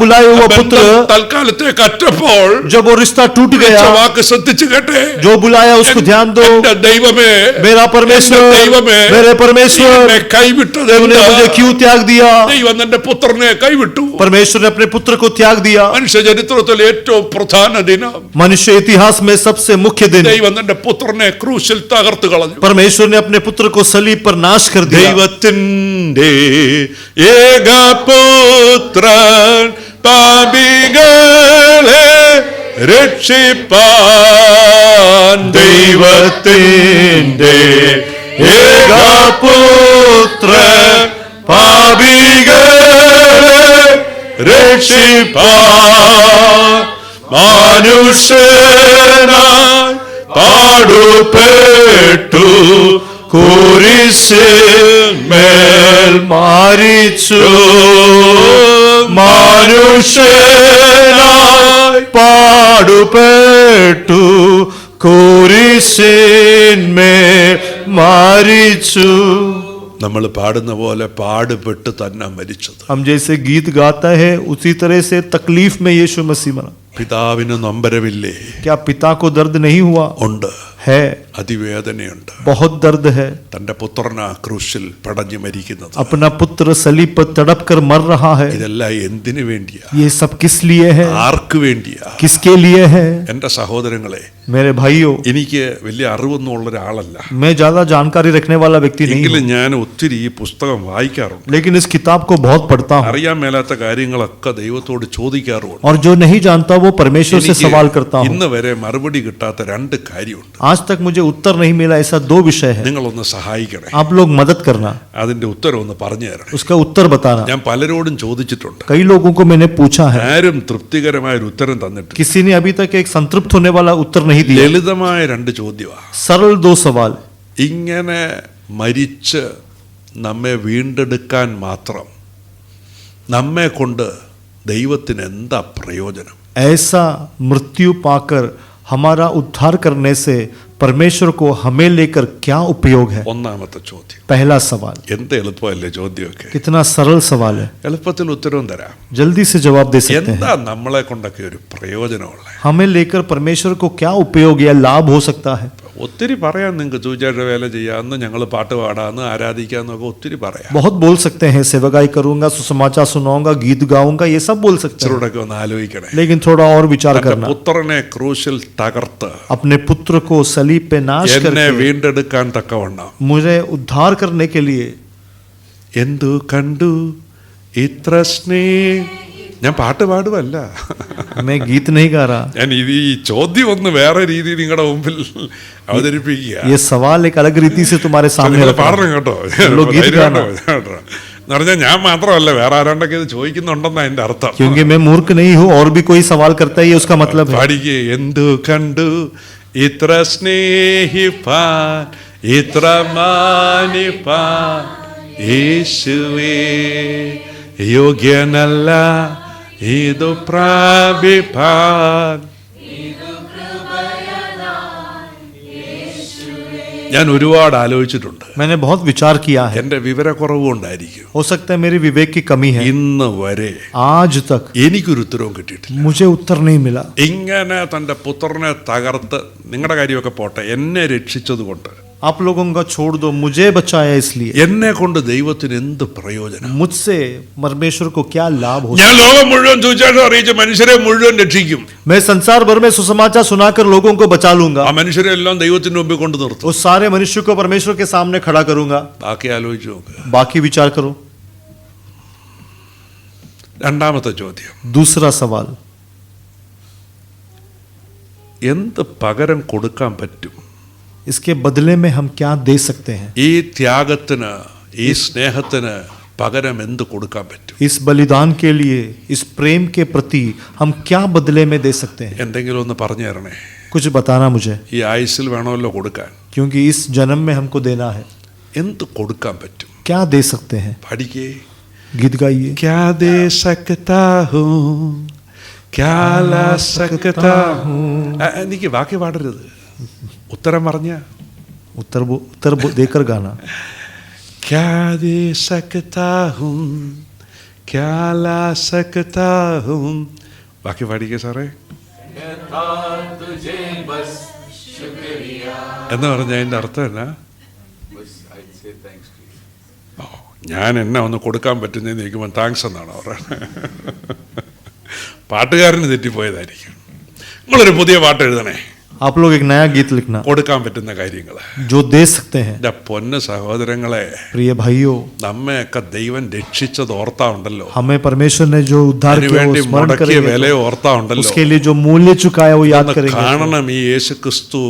बुलाए हुआ पुत्र, ബന്ധം തൽക്കാലത്തേക്ക് അറ്റപ്പോൾ जब वो रिश्ता टूट गया, വാക്ക് ശ്രദ്ധിച്ചു കേട്ടെ. जो बुलाया उसको ध्यान दो, എന്റെ ദൈവമേ, मेरा परमेश्वर, എന്റെ ദൈവമേ, मेरे परमेश्वर, എന്നെ കൈവിട്ടതെന്ത്? तूने मुझे क्यों त्याग दिया? ദൈവം തന്റെ പുത്രനെ കൈവിട്ടു. परमेश्वर ने अपने पुत्र को त्याग दिया। മനുഷ്യ ചരിത്രത്തിലെ ഏറ്റവും പ്രധാന ദിനം. मनुष्य इतिहास में सबसे मुख्य दिन, ദൈവം തന്റെ പുത്രനെ ക്രൂശിൽ തകർത്തു കളഞ്ഞു. परमेश्वर ने अपने पुत्र को सलीब पर नाश कर दिया। ദൈവത്തിന്റെ ഏകപുത്രൻ പാപികളെ രക്ഷിപ്പാൻ, ദൈവത്തിന്റെ ഏകപുത്രൻ പാപികളെ രക്ഷിപ്പാൻ, മനുഷ്യനായി പാടുപെട്ടു കുരിശിന്മേൽ മാരിച്ചു, മനുഷ്യനായി പാടുപെട്ടു കുരിശിന്മേൽ മാരിച്ചു। നമ്മൾ പാടുന്ന പോലെ പാടുപെട്ട് തന്നെ മരിച്ചത്. हम जैसे गीत गाता है उसी तरह से तकलीफ में यीशु मसीह मरा। പിതാവിന് നൊമ്പരമില്ലേ? क्या पिता को दर्द नहीं हुआ? ഉണ്ട്, है, അതിവേദനയുണ്ട്. बहुत दर्द है। തന്റെ പുത്രനാ ക്രൂശിൽ പടഞ്ഞു മരിക്കുന്നത്. अपना पुत्र सलीब पर तड़प कर मर रहा है। ഇതെല്ലാം എന്തിനു വേണ്ടിയാ? ये सब किस लिए है? ആർക്ക് വേണ്ടിയാ? किसके लिए है? എന്റെ സഹോദരങ്ങളെ, मेरे भाइयों, എനിക്ക് വലിയ അറിവൊന്നും ഉള്ള ഒരാളല്ല, मैं ज्यादा जानकारी रखने वाला व्यक्ति नहीं എങ്കിലും हूँ, ഞാൻ ഒത്തിരി ഈ പുസ്തകം വായിക്കാറുണ്ട്. लेकिन इस किताब को बहुत पढ़ता हूँ, അറിയാൻ മേലാത്ത കാര്യങ്ങളൊക്കെ ദൈവത്തോട് ചോദിക്കാറുണ്ട്. और जो नहीं जानता वो परमेश्वर से എനിക്ക് सवाल करता हूँ। ഇന്ന് വരെ മറുപടി കിട്ടാത്ത രണ്ട് കാര്യമുണ്ട്. आज तक मुझे उत्तर नहीं मिला, ऐसा दो विषय है। നിങ്ങളൊന്ന് സഹായിക്കണേ, आप लोग मदद करना, അതിന്റെ ഉത്തരം ഒന്ന് പറഞ്ഞു തരണം. उसका उत्तर बताना। ഞാൻ പലരോടും ചോദിച്ചിട്ടുണ്ട്, कई लोगों को मैंने पूछा है, ആരും തൃപ്തികരമായ ഒരു ഉത്തരം തന്നിട്ടില്ല. किसी ने अभी तक एक संतृप्त होने वाला उत्तर नहीं दिया। ലളിതമായ രണ്ട് ചോദ്യമാണ്. सरल दो सवाल। ഇങ്ങനെ മരിച്ച് നമ്മെ വീണ്ടെടുക്കാൻ മാത്രം നമ്മെ കൊണ്ട് ദൈവത്തിന് എന്താ പ്രയോജനം? ऐसा मृत्यु पाकर हमारा उद्धार करने से परमेश्वर को हमें लेकर क्या उपयोग है? ഒന്നാമത്തെ ചോദ്യം. पहला सवाल। എന്ത് എളുപ്പമല്ലേ ചോദ്യമൊക്കെ? कितना सरल सवाल है, എളുപ്പത്തിൽ ഉത്തരവും തരാം. जल्दी से जवाब दे सकते എന്താ हैं। നമ്മളെ കൊണ്ടൊക്കെ ഒരു പ്രയോജനമുള്ള? हमें लेकर परमेश्वर को क्या उपयोग या लाभ हो सकता है? ഒത്തിരി പറയാം നിങ്ങൾക്ക് സുവിശേഷ വേല ചെയ്യാമെന്ന്, ഞങ്ങൾ പാട്ട് പാടാമെന്ന്, ആരാധിക്കാമെന്നൊക്കെ ഒത്തിരി പറയാം. बहुत बोल सकते हैं, सेवकाई करूंगा, सुसमाचार सुनाऊंगा, गीत गाऊंगा, ये सब बोल सकते हैं. ഇച്ചിരൂടൊക്കെ ഒന്ന് ആലോചിക്കണേ. लेकिन थोड़ा और विचार തന്റെ करना. പുത്രനെ ക്രൂശിൽ തകർത്ത് अपने पुत्र को सलीब पे नाश എന്നെ करके വീണ്ടെടുക്കാൻ തക്കവണ്ണം मुझे उद्धार करने के लिए എന്തു കണ്ടു ഇത്ര ഞാൻ പാട്ട് പാടുവല്ല, मैं गीत नहीं गा रहा. ഞാൻ ഇത് ഈ ചോദ്യം ഒന്ന് വേറെ രീതിയിൽ നിങ്ങളുടെ മുമ്പിൽ അവതരിപ്പിക്കുക. ये सवाल एक अलग रीति से तुम्हारे सामने നിങ്ങൾ रखा. പാടണം കേട്ടോ. लोग गीत गाना. എന്ന് പറഞ്ഞാൽ ഞാൻ മാത്രമല്ല, വേറെ ആരാണ്ടൊക്കെ ഇത് ചോദിക്കുന്നുണ്ടെന്നാ എന്റെ അർത്ഥം. क्योंकि मैं मूर्ख नहीं हूँ, और भी कोई सवाल करता है, ये उसका मतलब है. പാടിക്ക്. എന്തു കണ്ടു ഇത്ര സ്നേഹിപ്പാൻ ഇത്ര മാനിപ്പാൻ യേശുവേ, യോഗ്യനല്ല ഇതു പ്രാപിപ്പാൻ. ഞാൻ ഒരുപാട് ആലോചിച്ചിട്ടുണ്ട്. मैंने बहुत विचार किया है. എന്റെ വിവരക്കുറവ് കൊണ്ടായിരിക്കും हो सकता है मेरी विवेक की कमी है. ഇന്ന് വരെ आज तक എനിക്കൊരു ഉത്തരവും കിട്ടിയിട്ടില്ല. मुझे उत्तर नहीं मिला. ഇങ്ങനെ തന്റെ പുത്രനെ തകർത്ത്, നിങ്ങളുടെ കാര്യമൊക്കെ പോട്ടെ, എന്നെ രക്ഷിച്ചത് കൊണ്ട്, आप लोगों का छोड़ दो, मुझे बचाया इसलिए, എന്നെ കൊണ്ട് ദൈവത്തിന് എന്ത് പ്രയോജനം? मुझसे परमेश्वर को क्या लाभ हो. ഞാൻ ലോകം മുഴുവൻ സുവിശേഷം അറിയിച്ച് മനുഷ്യരെ മുഴുവൻ രക്ഷിക്കും. मैं संसार भर में सुसमाचार सुनाकर लोगों को बचा लूंगा. ആ മനുഷ്യരെ എല്ലാം ദൈവത്തിന്റെ മുമ്പിൽ കൊണ്ട് നിർത്തും. उस सारे मनुष्य को परमेश्वर के सामने खड़ा करूंगा. ബാക്കി ആലോചിച്ച് നോക്ക്. बाकी विचार करो. രണ്ടാമത്തെ ചോദ്യം, दूसरा सवाल, എന്ത് പകരം കൊടുക്കാൻ പറ്റും? इसके बदले में हम क्या दे सकते हैं? ഈ ത്യാഗത്തിന്, ഈ സ്നേഹത്തിന് പകരം എന്ത് കൊടുക്കാൻ പറ്റും? इस बलिदान के लिए, इस प्रेम के प्रति हम क्या बदले में दे सकते हैं? എന്തെങ്കിലും ഒന്ന് പറഞ്ഞു തരണേ. कुछ बताना मुझे, ഈ ആയുസ്സിൽ വേണമല്ലോ കൊടുക്കാൻ. क्योंकि इस जन्म में हमको देना है. എന്ത് കൊടുക്കാൻ പറ്റും? क्या दे सकते हैं? പഠിക്കേ. गीत गाइए. क्या दे सकता हूँ, क्या ला सकता हूँ. എനിക്ക് വാക്യ പാടരുത്, ഉത്തരം പറഞ്ഞ. उत्तर देकर गाना. क्या दे सकता हूँ, क्या ला सकता हूँ. ബാക്കി പാടിക്കേ സാറേ. എന്ന് പറഞ്ഞ അതിന്റെ അർത്ഥം എന്നാ? ഞാൻ എന്നെ ഒന്ന് കൊടുക്കാൻ പറ്റുന്നതെന്ന് ചോദിക്കുമ്പോൾ താങ്ക്സ് എന്നാണ് പറയുന്നത്. പാട്ടുകാരന് തെറ്റിപ്പോയതായിരിക്കും. നിങ്ങളൊരു പുതിയ പാട്ട് എഴുതണേ. आप लोग एक नया गीत लिखना, കൊടുക്കാൻ പറ്റുന്ന കാര്യങ്ങൾ, जो दे सकते हैं. എൻ്റെ പൊന്ന് സഹോദരങ്ങളെ, प्रिय भाइयों, നമ്മയൊക്കെ ദൈവം രക്ഷിച്ചത് ഓർത്താ ഉണ്ടല്ലോ, हमें परमेश्वर ने जो उद्धार किया वो അതിനുവേണ്ടി स्मरण മുടക്കിയ करेंगे, വില ഓർത്താ ഉണ്ടല്ലോ. उसके लिए जो मूल्य चुकाया वो याद ഒന്ന് करेंगे. കാണണം ഈ യേശു ക്രിസ്തു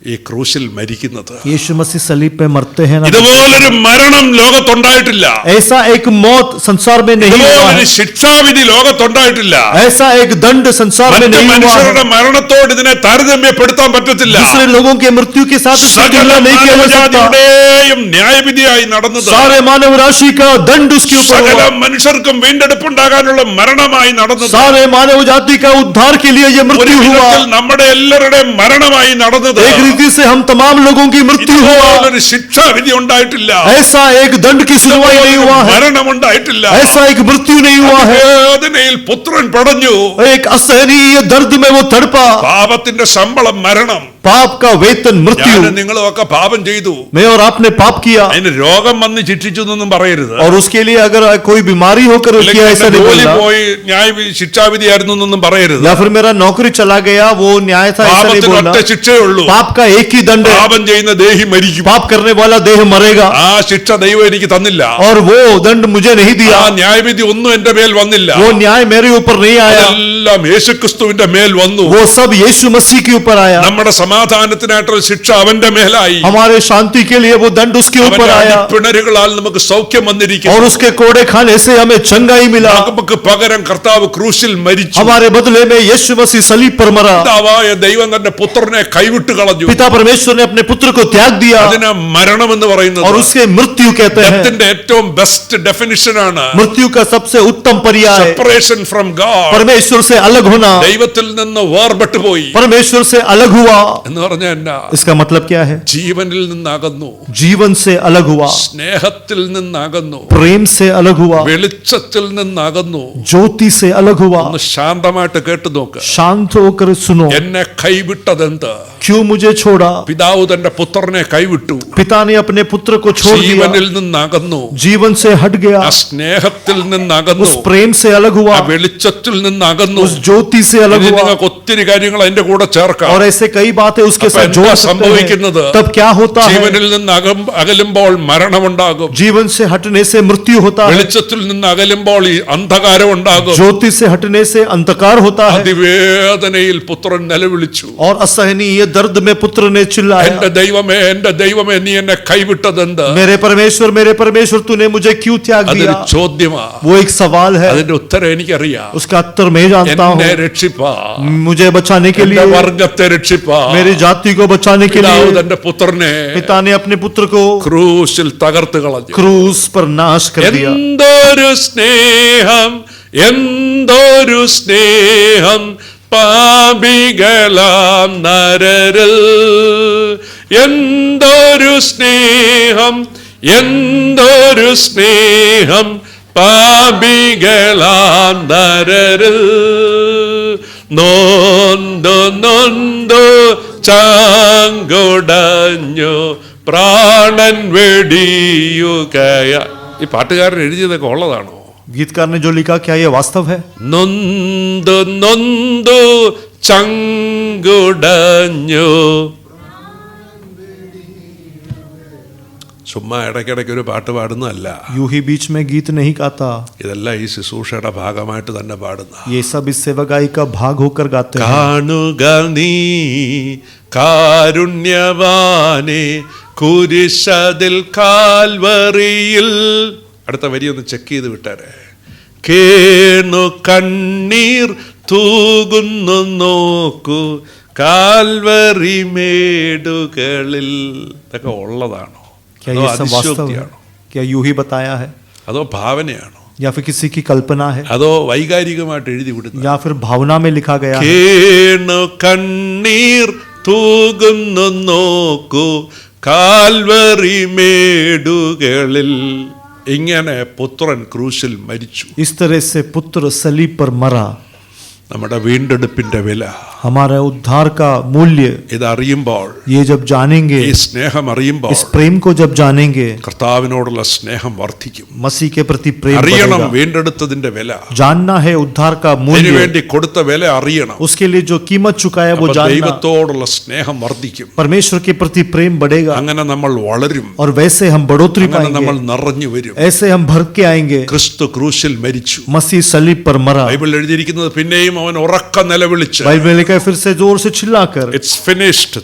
ഈ ക്രൂശിൽ മരിക്കുന്നത്. यीशु मसीह सलीब पे मरते हैं ना, ഇതുപോലൊരു മരണം ലോകത്തുണ്ടായിട്ടില്ല. ऐसा एक मौत संसार में नहीं हुआ ഇതുപോലൊരു है. ശിക്ഷാവിധി ലോകത്തുണ്ടായിട്ടില്ല. ऐसा एक दंड संसार में മറ്റു नहीं हुआ മനുഷ്യരുടെ है. മരണത്തോട് ഇതിനെ താരതമ്യപ്പെടുത്താൻ പറ്റത്തില്ല. दूसरे लोगों के मृत्यु के साथ इसकी സകല तुलना नहीं किया जा सकता. മാനവജാതിയുടെയും ന്യായവിധിയായി നടന്നത്, सारे मानव राशि का दंड उसके ऊपर സകല हुआ. മനുഷ്യർക്കും വീണ്ടെടുപ്പുണ്ടാകാനുള്ള മരണമായി നടന്നത്, सारे मानव जाति का उद्धार के लिए ये ഒരു मृत्यु हुआ. വിധത്തിൽ നമ്മുടെ എല്ലാവരുടെയും മരണമായി നടന്നത്. एक रीति से हम तमाम लोगों की मृत्यु हुआ. ഇതുപോലൊരു ശിക്ഷാവിധി ഉണ്ടായിട്ടില്ല. ऐसा एक दंड की सुनवाई नहीं हुआ है. മരണം ഉണ്ടായിട്ടില്ല. ऐसा एक मृत्यु नहीं हुआ है. വേദനയിൽ പുത്രൻ പടഞ്ഞു. एक असहनीय दर्द में वो तड़पा. പാപത്തിന്റെ ശമ്പളം മരണം. पाप का वेतन मृत्यु. ഞാനും നിങ്ങളും ഒക്കെ പാപം ചെയ്തു. मैं और आपने पाप किया, അതിന് രോഗം വന്ന് ശിക്ഷിച്ചു എന്നൊന്നും പറയരുത്. और उसके लिए अगर कोई बीमारी होकर किया, ऐसा नहीं ജോലി बोलना. പോയി ശിക്ഷാവിധിയായിരുന്നു എന്നൊന്നും പറയരുത്. या फिर मेरा नौकरी चला गया वो न्याय था, ऐसा नहीं പാപത്തിന് बोलना. ഒറ്റ ശിക്ഷയേ ഉള്ളൂ. पाप का एक ही दंड है. പാപം ചെയ്യുന്ന ദേഹി മരിക്കും. पाप करने वाला देह मरेगा, ആ ശിക്ഷ ദൈവം എനിക്ക് തന്നില്ല. और वो दंड मुझे नहीं दिया. ആ ന്യായവിധി ഒന്നും എന്റെ മേൽ വന്നില്ല. वो न्याय मेरे ऊपर नहीं आया. എല്ലാം യേശുക്രിസ്തുവിന്റെ മേൽ വന്നു. वो सब यीशु मसीह के ऊपर आया. നമ്മുടെ സമാധാനത്തിനായിട്ടുള്ള ശിക്ഷ അവന്റെ മേലായി. हमारे शांति के लिए वो दंड उसके ऊपर അവന്റെ आया, അടിപ്പിണരുകളാൽ നമുക്ക് സൗഖ്യം വന്നിരിക്കുന്നു. और उसके कोड़े खाने से हमें चंगाई मिला. നമുക്ക് പകരം കർത്താവ് ക്രൂശിൽ മരിച്ചു. हमारे बदले में यीशु मसीह सलीब पर मरा. പിതാവായ ദൈവം തന്റെ പുത്രനെ കൈവിട്ട് കളഞ്ഞു. पिता परमेश्वर ने अपने पुत्र को त्याग दिया, അതിനെ മരണം എന്ന് പറയുന്നത്. और उसके मृत्यु कहते हैं. ഡെത്തിന്റെ ഏറ്റവും ബെസ്റ്റ് ഡെഫിനിഷൻ ആണ് मृत्यु का सबसे उत्तम पर्याय സെപ്പറേഷൻ ഫ്രം ഗോഡ്. परमेश्वर से अलग होना. ദൈവത്തിൽ നിന്ന് വേർപെട്ടു പോയി. परमेश्वर से अलग हुआ. എന്ന് പറഞ്ഞാൽ എന്നാ? इसका मतलब क्या है? ജീവനിൽ നിന്നകന്നു, जीवन से अलग हुआ, സ്നേഹത്തിൽ നിന്നകന്നു, प्रेम से अलग हुआ, വെളിച്ചത്തിൽ നിന്നകന്നു. ज्योति से अलग हुआ। ഒന്ന് ശാന്തമായിട്ട് കേട്ടു നോക്ക്. शांत होकर सुनो। എന്നെ കൈവിട്ടതെന്ത്? क्यों मुझे छोड़ा? പിതാവ് തന്റെ പുത്രനെ കൈവിട്ടു, पिता ने अपने पुत्र को छोड़ दिया, ജീവനിൽ നിന്നകന്നു, जीवन से हट गया, ആ സ്നേഹത്തിൽ നിന്നകന്നു, उस प्रेम से अलग हुआ, ആ വെളിച്ചത്തിൽ നിന്നകന്നു. उस ज्योति से अलग ഇനി हुआ। നിങ്ങൾക്ക് ഒത്തിരി കാര്യങ്ങൾ അതിന്റെ കൂടെ ചേർക്കാം. और ऐसे कई बातें उसके അപ്പൊ साथ എന്താ जोड़ सकते സംഭവിക്കുന്നത്? हैं। तब क्या होता है? ജീവനിൽ നിന്ന് അകലുമ്പോൾ മരണമുണ്ടാകും, जीवन से हटने से मृत्यु होता है, വെളിച്ചത്തിൽ നിന്ന് അകലുമ്പോൾ ഈ അന്ധകാരം ഉണ്ടാകും. ज्योति से हटने से अंधकार होता है। അതിവേദനയിൽ പുത്രൻ നിലവിളിച്ചു, और असहनीय दर्द में पुत्र ने चिल्लाया, എന്റെ ദൈവമേ, എന്റെ ദൈവമേ, നീ എന്നെ കൈവിട്ടതെന്ത്? मेरे परमेश्वर तूने मुझे क्यों त्याग അതൊരു दिया? ചോദ്യമാ. वो एक सवाल है, അതിന്റെ ഉത്തരം എനിക്കറിയാം. उसका उत्तर मैं जानता എന്നെ हूँ। രക്ഷിപ്പാ, मुझे बचाने के എന്റെ लिए, വർഗത്തെ രക്ഷിപ്പാ. मेरी जाति को बचाने के പിതാവ് लिए തന്റെ പുത്രനെ पिता ने अपने पुत्र को ക്രൂശിൽ തകർത്ത് കളഞ്ഞു. क्रूस पर नाश कर दिया। എന്തൊരു സ്നേഹം, എന്തൊരു സ്നേഹം പാപികളാം നരരിൽ. എന്തൊരു സ്നേഹം, എന്തൊരു സ്നേഹം പാപികളാം നരരിൽ. നൊന്തു നൊന്തു ചാങ്കുടഞ്ഞു പ്രാണൻ വെടിയുകയ. ഈ പാട്ടുകാരൻ എഴുതിയതൊക്കെ ഉള്ളതാണോ? गीतकार ने जो लिखा, क्या ये वास्तव है? നൊന്തു നൊന്തു ചങ്കുടഞ്ഞു. ചുമ്മാ ഇടയ്ക്കിടയ്ക്ക് ഒരു പാട്ട് പാടുന്നതല്ല, यूं ही बीच में गीत नहीं गाता, ഇതെല്ലാം ഈ ശുശ്രൂഷയുടെ ഭാഗമായിട്ട് തന്നെ പാടുന്ന. ये सब इस सेवकाई का भाग होकर गाते हैं। കാണുക നീ കാരുണ്യവാനെ കുരിശതിൽ കാൽവറിയിൽ. അടുത്ത വരി ഒന്ന് ചെക്ക് ചെയ്ത് വിട്ടാരെ. കേണു കണ്ണീർ തൂകുന്നു നോക്കൂ കാൽവറി മേടുകളിൽ. ഇതൊക്കെ ഉള്ളതാണോ? क्या അതോ ये सब वास्तव है? അതിശയോക്തിയാണോ? क्या यूं ही बताया है, അതോ ഭാവനയാണോ? या फिर किसी की कल्पना है, അതോ വൈകാരികമായിട്ട് എഴുതി വിടുന്നു? या फिर भावना में लिखा गया है? കേണു കണ്ണീർ തൂകുന്നു നോക്കൂ കാൽവറി മേടുകളിൽ. ഇങ്ങനെ പുത്രൻ ക്രൂശിൽ മരിച്ചു. इस तरह से पुत्र सलीब पर मरा। നമ്മുടെ വീണ്ടെടുപ്പിന്റെ വില, हमारे उद्धार का मूल्य, ഇതറിയുമ്പോൾ, ये जब जानेंगे, ഈ സ്നേഹം അറിയുമ്പോൾ इस प्रेम को जब जानेंगे, കർത്താവിനോടുള്ള സ്നേഹം വർദ്ധിക്കും. मसीह के प्रति प्रेम അറിയണം बढ़ेगा। വീണ്ടെടുത്തതിന്റെ വില. जानना है उद्धार का मूल्य, അതിനുവേണ്ടി കൊടുത്ത വില അറിയണം. उसके लिए जो कीमत चुकाया वो അപ്പോൾ जानना, ദൈവത്തോടുള്ള സ്നേഹം വർദ്ധിക്കും. परमेश्वर के प्रति प्रेम बढ़ेगा, അങ്ങനെ നമ്മൾ വളരും. और वैसे हम बढ़ोतरी അങ്ങനെ നമ്മൾ पाएंगे, നിറഞ്ഞു വരും. ऐसे हम भर के आएंगे। ക്രിസ്തു ക്രൂശിൽ മരിച്ചു. मसीह सलीब पर मरा। ബൈബിൾ എഴുതിയിരിക്കുന്നത് പിന്നെയും അവൻ ഉറക്ക നിലവിളിച്ച്, बाइबल में लिखा है, फिर से जोर से चिल्लाकर, ഇറ്റ്സ് ഫിനിഷ്ഡ്,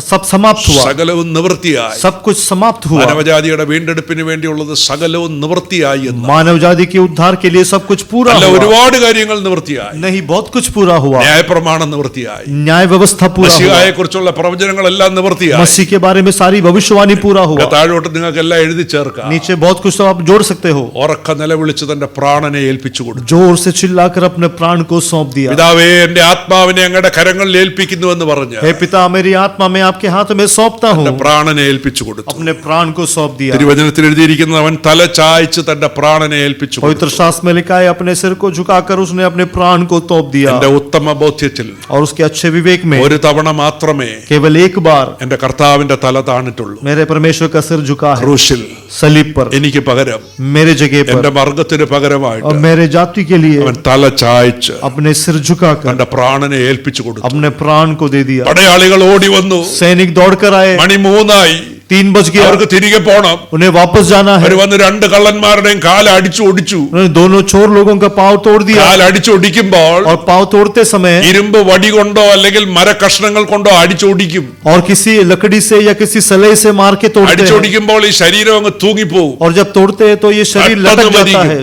सब समाप्त हुआ, സകലവും നിവൃത്തിയായി. सब कुछ समाप्त हुआ। മാനവജാതിയുടെ വീണ്ടെടുപ്പിന് വേണ്ടിയുള്ളത് സകലവും നിവൃത്തിയായി എന്ന്. मानव जाति के उद्धार के लिए सब कुछ पूरा അല്ല, हुआ। ഒരുപാട് കാര്യങ്ങൾ നിവൃത്തിയായി. नहीं, बहुत कुछ पूरा हुआ। ന്യായപ്രമാണം നിവൃത്തിയായി. न्याय व्यवस्था पूरा हुआ। മശിഹായെ കുറിച്ചുള്ള പ്രവചനങ്ങളെല്ലാം നിവൃത്തിയായി. मसीह के बारे में सारी भविष्यवाणी पूरा हुआ। താഴോട്ട് നിങ്ങൾക്ക് എല്ലാം എഴുതി ചേർക്കാം. नीचे बहुत कुछ तो आप जोड़ सकते हो। ഉറക്ക നിലവിളിച്ച് തന്റെ പ്രാണനെ ഏൽപ്പിച്ചു കൊടുത്തു. जोर से चिल्लाकर अपने प्राण को सौंप दिया। പിതാവേ, എന്റെ ആത്മാവിനെ അങ്ങയുടെ കരങ്ങളിൽ ഏൽപ്പിക്കുന്നു എന്ന് പറഞ്ഞു हे पिता, मेरी आत्मा मैं आपके हाथ में सौंपता हूँ। പ്രാണനെ ഏൽപ്പിച്ചു കൊടുത്തു. अपने प्राण को सौंप दिया। തിരുവചനത്തിൽ എഴുതിയിരിക്കുന്നത് അവൻ തല ചായ്ച്ച് തന്റെ പ്രാണനെ ഏൽപ്പിച്ചു കൊടുത്തു. पवित्र शास्त्र में लिखा है, अपने सिर को झुकाकर उसने अपने प्राण को सौंप दिया। എന്റെ ഉത്തമ ബോധ്യത്തിൽ और उसके अच्छे विवेक में ഒരു തവണ മാത്രമേ केवल एक बार എന്റെ കർത്താവിന്റെ തല താണിട്ടുള്ളൂ. मेरे परमेश्वर का सिर झुका है ക്രൂശിൽ सलीब पर, എനിക്ക് പകരം, मेरे जगह पर, എന്റെ വർഗത്തിന് और പകരമായിട്ട് मेरे जाति के लिए അവൻ തല ചായ്ച്ച് अपने सिर झुकाकर തന്റെ പ്രാണനെ ഏൽപ്പിച്ചു കൊടുത്തു. अपने प्राण को दे दिया। പടയാളികൾ ഓടി വന്നു. सैनिक दौड़कर आए, മണി 3 3 बज गया, അവർക്ക് തിരികെ പോണം. उन्हें वापस जाना है। അവർ വന്ന് രണ്ട് കള്ളന്മാരുടെയും കാല് അടിച്ചു ഒടിച്ചു. उन्होंने दोनों चोर लोगों का पांव तोड़ दिया, കാല് അടിച്ചൊടിക്കുമ്പോൾ और पांव तोड़ते समय ഇരുമ്പ് വടി കൊണ്ടോ അല്ലെങ്കിൽ മരക്കഷ്ണങ്ങൾ കൊണ്ടോ അടിച്ചൊടിക്കും. और किसी लकड़ी से या किसी सलाई से मार के तोड़ते हैं। അടിച്ചൊടിക്കുമ്പോൾ ഈ ശരീരം അങ്ങ് തൂങ്ങിപ്പോവും. और जब तोड़ते हैं तो ये शरीर लटक जाता है,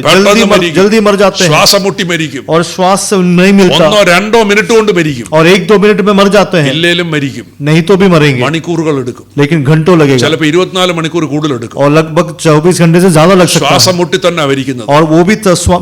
जल्दी मर जाते हैं, ശ്വാസം മുട്ടി മരിക്കും. और श्वास से नहीं मिलता, 1-2 മിനിറ്റ് കൊണ്ട് മരിക്കും. और 1-2 मिनट में मर जाते हैं। ഇല്ലേലും മരിക്കും. नहीं तो भी मरेंगे, മണിക്കൂറുകൾ എടുക്കും. लेकिन घंटों लगेगा। लगेगा ചിലപ്പോൾ 24 മണിക്കൂർ കൂടുതലെടുക്കും. और लगभग 24 घंटे से ज्यादा लग सकता ശ്വാസം है മുട്ടി തന്നെ അവരിക്കുന്നത്. और वो भी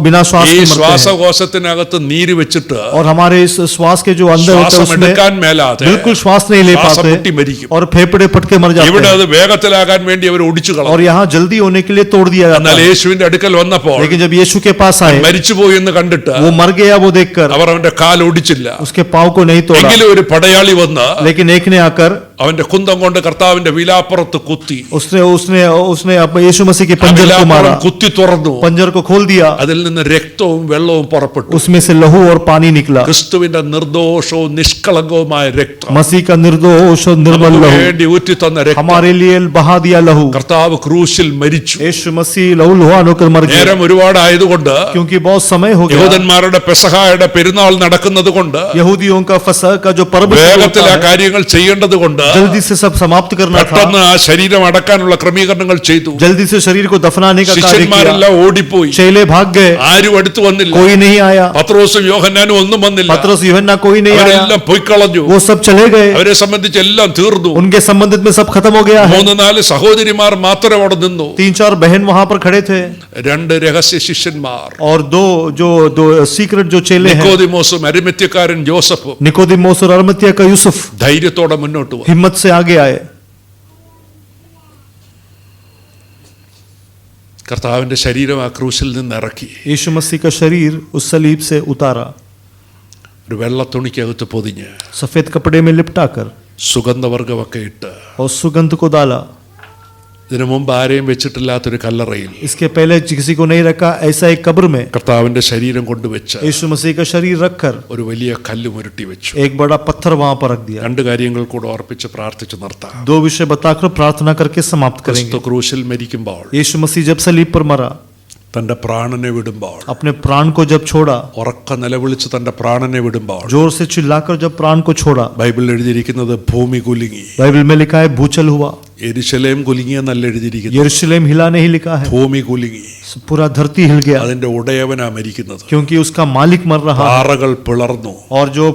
बिना श्वास ഈ के मरते हैं ശ്വാസകോശത്തിനകത്ത് നീര് വെച്ചിട്ട് और हमारे इस श्वास के जो अंदर होता है ശ്വാസം उसमें എടുക്കാൻ മേലാതെ बिल्कुल श्वास नहीं ले ശ്വാസം पाते മുട്ടി മരിക്കും. और फेफड़े फटके मर जाते ഇവിടെ हैं അത് വേഗത്തിലാകാൻ വേണ്ടി അവർ ഒടിച്ചു और കളഞ്ഞു. यहाँ जल्दी होने के लिए तोड़ दिया जाता എന്നാൽ है യേശുവിന്റെ അടുക്കൽ വന്നപ്പോൾ लेकिन जब यीशु के पास आए മരിച്ചുപോയി എന്ന് കണ്ടിട്ട് वो मर गया वो देखकर അവർ അവന്റെ കാൽ ഒടിച്ചില്ല. उसके पाँव को नहीं तोड़ा എങ്കിലും ഒരു പടയാളി വന്ന് लेकिन एक ने आकर അവന്റെ കുന്തം കൊണ്ട് കർത്താവിന്റെ വിലാപ്പുറത്ത് കുത്തി. उसने उसने उसने अपने यीशु मसीह के ആ पंजर को मारा വിലാപ്പുറം കുത്തി തുറന്നു. पंजर को खोल दिया അതിൽ നിന്ന് രക്തവും വെള്ളവും പുറപ്പെട്ടു. उसमें से लहू और पानी निकला ക്രിസ്തുവിന്റെ നിർദോഷവും നിഷ്കളങ്കവുമായ രക്തം मसीह का निर्दोष और निर्मल നമുക്ക് लहू വേണ്ടി ഊറ്റി തന്ന രക്തം हमारे लिए बहा दिया लहू കർത്താവ് ക്രൂശിൽ മരിച്ചു. यीशु मसीह लहू लुहान होकर मर गया നേരം ഒരുപാടായതുകൊണ്ട് क्योंकि बहुत समय हो गया യഹൂദന്മാരുടെ പെസഹായുടെ പെരുന്നാൾ നടക്കുന്നത് കൊണ്ട് यहूदियों का फसह का जो पर्व വേഗത്തിൽ होता ആ है, കാര്യങ്ങൾ ചെയ്യേണ്ടത് കൊണ്ട് जल्दी से सब समाप्त करना था പെട്ടെന്ന് ആ ശരീരം അടക്കാനുള്ള ക്രമീകരണങ്ങൾ ചെയ്തു. जल्दी से शरीर को दफनाने का कार्य किया ശിഷ്യന്മാരെല്ലാം ഓടിപ്പോയി. चेले भाग गए ആരും അടുത്ത് വന്നില്ല. कोई नहीं आया പത്രോസും യോഹന്നാനും ഒന്നും വന്നില്ല. पतरस यूहन्ना कोई नहीं आया അവരെല്ലാം പോയിക്കളഞ്ഞു. वो सब चले गए അവരെ സംബന്ധിച്ച് എല്ലാം തീർന്നു. उनके संबंधित में सब खत्म हो गया है 3-4 സഹോദരിമാർ മാത്രം അവിടെ നിന്നു. 3-4 बहन वहां पर खड़े थे 2 രഹസ്യ ശിഷ്യന്മാർ और दो सीक्रेट जो चेले हैं നിക്കോദിമോസും അരിമത്യക്കാരൻ ജോസഫും निकोदिमोस और अरमतिया का यूसुफ ധൈര്യത്തോടെ മുന്നോട്ട് വന്നു. हिम्मत से आगे आए കർത്താവിന്റെ ശരീരം ആ ക്രൂശിൽ നിന്ന് ഇറക്കി यीशु मसीह का शरीर उस सलीब से उतारा ഒരു വെള്ള തുണിക്കകത്ത് പൊതിഞ്ഞ് सफेद कपड़े में लिपटाकर സുഗന്ധവർഗമൊക്കെ ഇട്ട് और सुगंध को डाला ഇതിനു മുമ്പ് ആരെയും വെച്ചിട്ടില്ലാത്തൊരു കല്ലറയിൽ इसके पहले किसी को नहीं रखा ऐसा एक कब्र में കർത്താവിന്റെ ശരീരം കൊണ്ടുവച്ച് यीशु मसीह का शरीर रखकर ഒരു വലിയ കല്ല് മുരുട്ടി വെച്ചു. एक बड़ा पत्थर वहां पर रख दिया 2 കാര്യങ്ങൾ കൂടെ ഓർപ്പിച്ച് പ്രാർത്ഥിച്ച് നിർത്താം. 2 विषय बताकर प्रार्थना करके समाप्त करेंगे ക്രിസ്തു ക്രൂശിൽ മരിക്കുമ്പോൾ यीशु मसीह जब सलीब पर मरा തന്റെ പ്രാണനെ വിടുമ്പോൾ अपने प्राण को जब छोड़ा ഉറക്ക നിലവിളിച്ച് തന്റെ പ്രാണനെ വിടുമ്പോൾ जोर से चिल्लाकर जब प्राण को छोड़ा ബൈബിളിൽ എഴുതിയിരിക്കുന്നത് ഭൂമി കുലുങ്ങി. बाइबल में लिखा है भूचल हुआ യെരുശലേം കുലുങ്ങിയെന്നല്ല എഴുതിയിരിക്കുന്നത്. यरूशलेम हिला नहीं लिखा है ഭൂമി കുലുങ്ങി. पूरा धरती हिल गया അതിന്റെ ഉടയവനാ മരിക്കുന്നത്. क्योंकि उसका मालिक मर रहा है പാറകൾ പിളർന്നു. और जो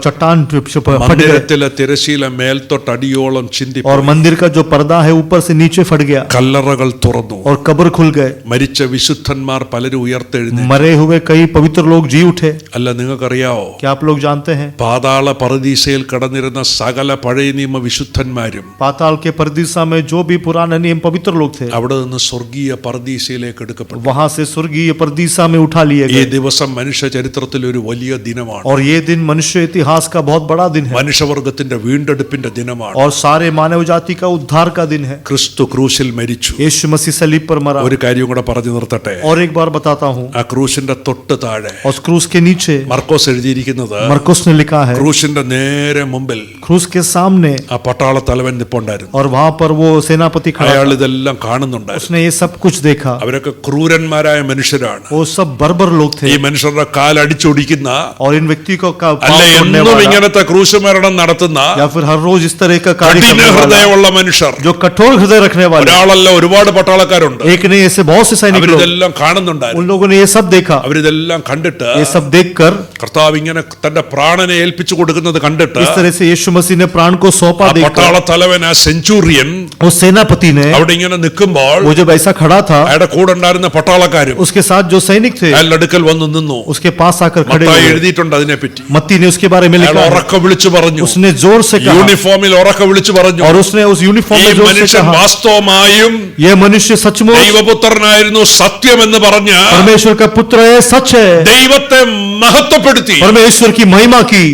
चट्टान फट गए മന്ദിരത്തിലെ തിരശീല മേൽത്തൊട്ടടിയോളം ചിന്തി. और मंदिर का जो पर्दा है ऊपर से नीचे फट गया കല്ലറകൾ തുറന്നു. और कब्र खुल गए മരിച്ച വിശുദ്ധന്മാർ പലരും ഉയർത്തെഴുന്നേറ്റു. मरे हुए कई पवित्र लोग जी उठे അല്ല നിങ്ങൾക്കറിയാവോ क्या आप लोग जानते हैं പാതാള പറുദീസയിൽ കടന്നിരുന്ന സകല പഴയ നിയമ വിശുദ്ധന്മാരും पाताल के परदीसा में जो भी पुराने नियम पवित्र लोग थे അവിടെ നിന്ന് സ്വർഗീയ പറുദീസയിലേക്ക് എടുക്കപ്പെട്ടു. वहां से स्वर्गीय परदीसा में उठा लिए ഈ गए ദിവസം മനുഷ്യ ചരിത്രത്തിൽ ഒരു വലിയ ദിനമാണ്. और ये दिन मनुष्य इतिहास का बहुत बड़ा दिन है മനുഷ്യവർഗത്തിന്റെ വീണ്ടെടുപ്പിന്റെ ദിനമാണ്. और सारे मानव जाति का उद्धार का दिन है ക്രിസ്തു ക്രൂശിൽ മരിച്ചു. यीशु मसीह सलीब पर मरा ഒരു കാര്യം കൂടെ പറഞ്ഞു നിർത്തട്ടെ. और एक बार बताता हूँ ആ ക്രൂശിന്റെ തൊട്ട് താഴെ और क्रूस के नीचे മർക്കോസ് എഴുതിയിരിക്കുന്നത് मरकुस ने लिखा है ക്രൂശിന്റെ നേരെ മുമ്പിൽ क्रूस के सामने ആ പട്ടാള തലവൻ നിപ്പുണ്ടായിരുന്നു. और वहां पर वो सेनापति खड़ा അയാൾ था। ഇതെല്ലാം കാണുന്നുണ്ടായിരുന്നു. उसने ये सब कुछ देखा അവരൊക്കെ ക്രൂരന്മാരായ മനുഷ്യരാണ്. वो सब बर्बर लोग थे ഈ മനുഷ്യരുടെ കാലടിച്ചൊടിക്കുന്ന और इन व्यक्ति को അല്ല पाँव तोड़ने എന്നും वाला ഇങ്ങനത്തെ ക്രൂശ് മരണം നടത്തുന്ന या फिर हर रोज इस तरह का कार्य കഠിന करने वाला ഹൃദയമുള്ള മനുഷ്യർ जो कठोर हृदय रखने वाले ഒരാളല്ല ഒരുപാട് പട്ടാളക്കാരുണ്ട്. एक नहीं ऐसे बहुत से सैनिक लोग അവരിതെല്ലാം കാണുന്നുണ്ടായിരുന്നു. उन लोगों ने ये सब देखा അവരിതെല്ലാം കണ്ടിട്ട് ये सब देखकर കർത്താവ് ഇങ്ങനെ തന്റെ പ്രാണനെ ഏൽപ്പിച്ചു കൊടുക്കുന്നത് കണ്ടിട്ട് इस तरह से यीशु मसीह ने प्राण को सौंपा ആ देखकर പട്ടാള തലവൻ ആ സെഞ്ചൂറിയൻ उस सेनापति ने അവിടെ ഇങ്ങനെ നിൽക്കുമ്പോൾ वो जब ऐसा खड़ा था അയാളുടെ കൂടെ ഉണ്ടായിരുന്ന പട്ടാളക്കാരും उसके साथ जो सैनिक थे അയാളുടെ അടുക്കൽ വന്ന് നിന്നു. उसके पास आकर खड़े മത്തായി हुए എഴുതിയിട്ടുണ്ട് അതിനെപ്പറ്റി. मत्ती ने उसके बारे में അയാൾ लिखा है। ഉറക്ക വിളിച്ചു പറഞ്ഞു. उसने जोर से कहा യൂണിഫോമിൽ ഉറക്ക വിളിച്ചു പറഞ്ഞു. और उसने उस यूनिफॉर्म ഈ में जोर से മനുഷ്യൻ कहा വാസ്തവമായും ये मनुष्य सचमुच ദൈവപുത്രനായിരുന്നു സത്യമെന്ന് പറഞ്ഞ് परमेश्वर का पुत्र है सच है ദൈവത്തെ മഹത്വപ്പെടുത്തി. परमेश्वर की महिमा की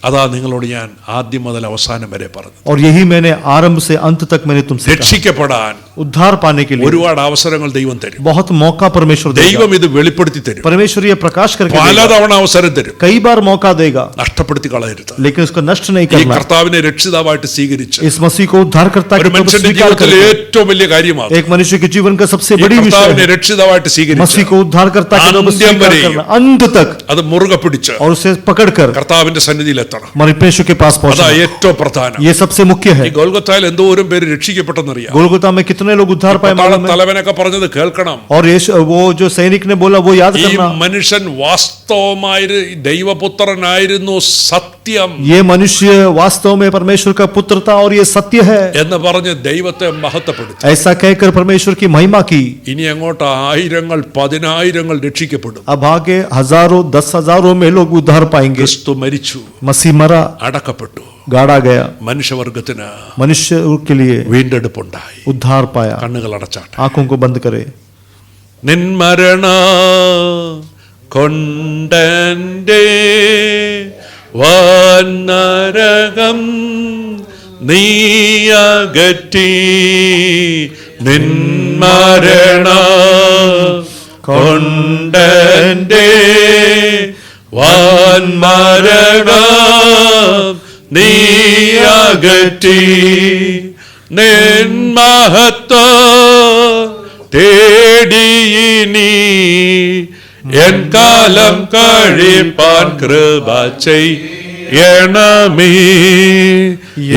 അതാ നിങ്ങളോട് ഞാൻ ആദ്യം മുതൽ അവസാനം വരെ പറഞ്ഞു. और यही मैंने आरंभ से अंत तक मैंने तुमसे कहा രക്ഷിക്കപ്പെടാൻ उद्धार पाने के लिए ഒരുപാട് അവസരങ്ങൾ ദൈവം തരും. बहुत मौका परमेश्वर देगा ദൈവം ഇത് വെളിപ്പെടുത്തി തരും. परमेश्वर ये प्रकाश करके देगा പലതവണ അവസരം തരും. कई बार मौका देगा നഷ്ടപ്പെടുത്തി കളയരുത്. लेकिन उसको नष्ट नहीं ഈ करना കർത്താവിനെ രക്ഷിതാവായിട്ട് സ്വീകരിച്ച് इस मसीह को उद्धार करता ഒരു മനുഷ്യന്റെ ജീവിതത്തിലെ ഏറ്റവും വലിയ കാര്യമാണ് एक मनुष्य के जीवन का सबसे ഈ बड़ी विषय കർത്താവിനെ है രക്ഷിതാവായിട്ട് സ്വീകരിച്ച് मसीह को उद्धार करता के रूप में अंत्यम स्वीकार वरेയും करना अंत तक അത് മുറുകെ പിടിച്ച് और उसे पकड़कर കർത്താവിന്റെ സന്നിധിയിൽ എത്തണം. परमेश्वर के पास അതാ पहुंचना ഏറ്റവും പ്രധാനം. ये सबसे मुख्य है ഈ ഗോൽഗോത്തായിൽ എന്തോരം പേര് രക്ഷിക്കപ്പെട്ടെന്നറിയാം. गोलगोता में कितनों कितने लोग उद्धार पाए मालूम है? തലവനൊക്കെ പറഞ്ഞത് കേൾക്കണം. और ये वो जो सैनिक ने बोला वो याद ഈ करना, മനുഷ്യൻ വാസ്തവമായ ദൈവപുത്രനായിരുന്നു, സത്യം ये मनुष्य वास्तव में परमेश्वर का पुत्र था और ये सत्य है, എന്ന് പറഞ്ഞ് ദൈവത്തെ മഹത്വപ്പെടുത്തി. ऐसा कहकर परमेश्वर की महिमा की. ഇനി അങ്ങോട്ട് ആയിരങ്ങൾ പതിനായിരങ്ങൾ രക്ഷിക്കപ്പെടും. अब आगे हजारों 10,000 में लोग उद्धार पाएंगे. ക്രിസ്തു മരിച്ചു, मसीह मरा, അടക്കപ്പെട്ടു, गाड़ा गया, മനുഷ്യവർഗത്തിന് मनुष्य के लिए വീണ്ടെടുപ്പുണ്ടായി. उद्धार पाया. കണ്ണുകൾ അടച്ചാട്ടെ. आंखों को बंद करे. നിന്മരണ കൊണ്ടന്റെ വാനരകം നീയകറ്റി, നിന്മരണ കൊണ്ടന്റെ വാൻമരണം നീയകറ്റി, നിന്മഹത്വം തേടിയിനി എൻ കാലം കഴിപ്പാൻ കൃപ ചെയ്യണമേ,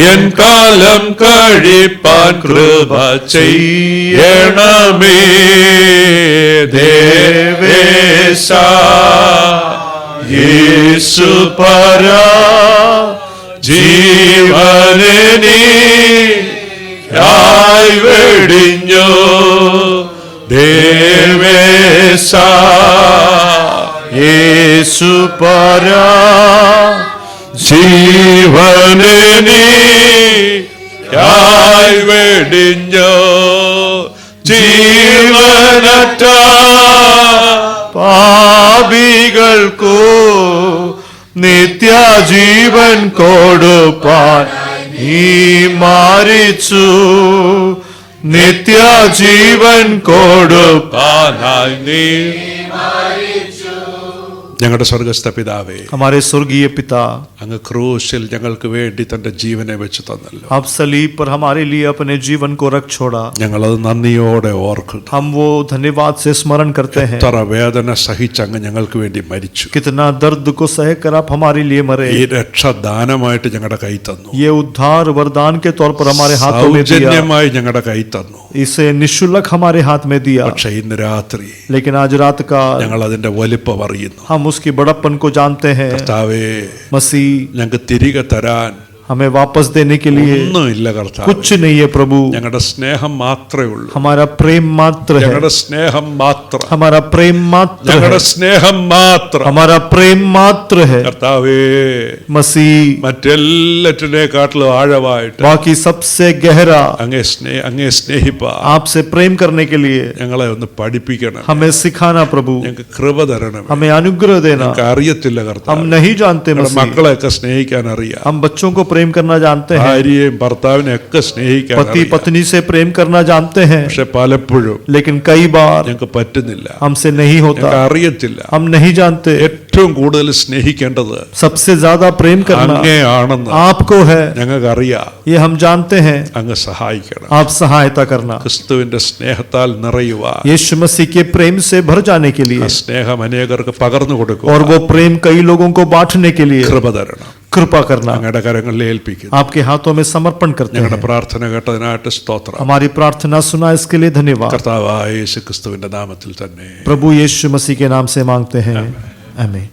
എൻ കാലം കഴിപ്പാൻ കൃപ ചെയ്യണമേ. ദേവേശ യേശു പരാ ജീവനീ ായി വെടിഞ്ഞോ, ദേവേശ യേശു പരാ ജീവനീ ായി വെടിഞ്ഞോ, ജീവനറ്റ പാപികൾക്കു നിത്യജീവൻ കൊടുപ്പാൻ നീ മരിച്ചു, നിത്യജീവൻ കൊടുപ്പാനായി നീ. ഞങ്ങളുടെ സ്വർഗസ്ഥ പിതാവേ, हमारे स्वर्गीय पिता, അങ്ങ് ക്രൂശിൽ ഞങ്ങൾക്ക് വേണ്ടി തന്റെ ജീവനെ വെച്ച് തന്നല്ലോ. आप सलीब पर हमारे लिए अपने जीवन को रख छोड़ा. ഞങ്ങളത് നന്ദിയോടെ ഓർക്കുന്നു. हम वो धन्यवाद से स्मरण करते हैं. എത്ര വേദന സഹിച്ച് അങ്ങ് ഞങ്ങൾക്ക് വേണ്ടി മരിച്ചു. कितना दर्द को सहकर आप हमारे लिए मरे. ഈ രക്ഷ ദാനമായിട്ട് ഞങ്ങളുടെ കൈ തന്നു. ये उद्धार वरदान के तौर पर हमारे हाथों में दिया. സൗജന്യമായി ഞങ്ങളുടെ കൈ തന്നു. इसे निःशुल्क हमारे हाथ में दिया. പക്ഷേ ഇന്ന് രാത്രി लेकिन आज रात का ഞങ്ങൾ അതിന്റെ വലിപ്പം അറിയുന്നു. हम उसकी बड़प्पन को जानते हैं. കർത്താവേ, मसीह ഞങ്ങൾക്ക് തിരികെ തരാൻ हमें वापस देने के लिए ഒന്നുമില്ല കർത്താവേ. कुछ नहीं है प्रभु. ഞങ്ങളുടെ സ്നേഹം മാത്രമേ ഉള്ളൂ. हमारा प्रेम मात्र है. ഞങ്ങളുടെ സ്നേഹം മാത്രം. हमारा प्रेम मात्र है. ഞങ്ങളുടെ സ്നേഹം മാത്രം. हमारा प्रेम मात्र है. കർത്താവേ, मसीह മറ്റെല്ലാറ്റിനെക്കാട്ടിലും ആഴമായിട്ട് बाकी सबसे गहरा അങ്ങേ സ്നേഹിപ്പാ आपसे प्रेम करने के लिए ഞങ്ങളെ ഒന്ന് പഠിപ്പിക്കണം. हमें सिखाना प्रभु. ഞങ്ങൾക്ക് കൃപ തരണം. हमें अनुग्रह देना. ഞങ്ങൾക്ക് അറിയത്തില്ല കർത്താവ്. हम नहीं जानते ഞങ്ങളുടെ मसीह. മക്കളെയൊക്കെ സ്നേഹിക്കാൻ അറിയാം. हम बच्चों को प्रेम करना जानते हैं. ഭാര്യയെയും ഭർത്താവിനെ ഒക്കെ സ്നേഹിക്കാൻ पति അറിയാം. पत्नी से प्रेम करना जानते हैं. പക്ഷെ പലപ്പോഴും लेकिन कई बार ഞങ്ങൾക്ക് പറ്റുന്നില്ല. हमसे नहीं होता. ഞങ്ങൾക്ക് അറിയത്തില്ല. हम नहीं जानते. ഏറ്റവും കൂടുതൽ സ്നേഹിക്കേണ്ടത് सबसे ज्यादा प्रेम करना അങ്ങേയാണെന്ന് आपको है. ഞങ്ങൾക്ക് അറിയാം. ये हम जानते हैं. അങ്ങ് സഹായിക്കണം. आप सहायता करना. ക്രിസ്തുവിന്റെ സ്നേഹത്താൽ നിറയുവാൻ यीशु मसीह के प्रेम से भर जाने के ആ लिए സ്നേഹം അനേകർക്ക് പകർന്നു കൊടുക്കുക. और वो प्रेम कई लोगों को बांटने के लिए കൃപ തരണം. कृपा करना. അങ്ങയുടെ കരങ്ങളിൽ ഏൽപ്പിക്കുന്നു. आपके हाथों में समर्पण करते ഞങ്ങളുടെ हैं. പ്രാർത്ഥന കേട്ടതിനായിട്ട് സ്തോത്രം. हमारी प्रार्थना सुना इसके लिए धन्यवाद. കർത്താവായ യേശു ക്രിസ്തുവിന്റെ നാമത്തിൽ തന്നെ. प्रभु यीशु मसीह के नाम से मांगते हैं. आमीन.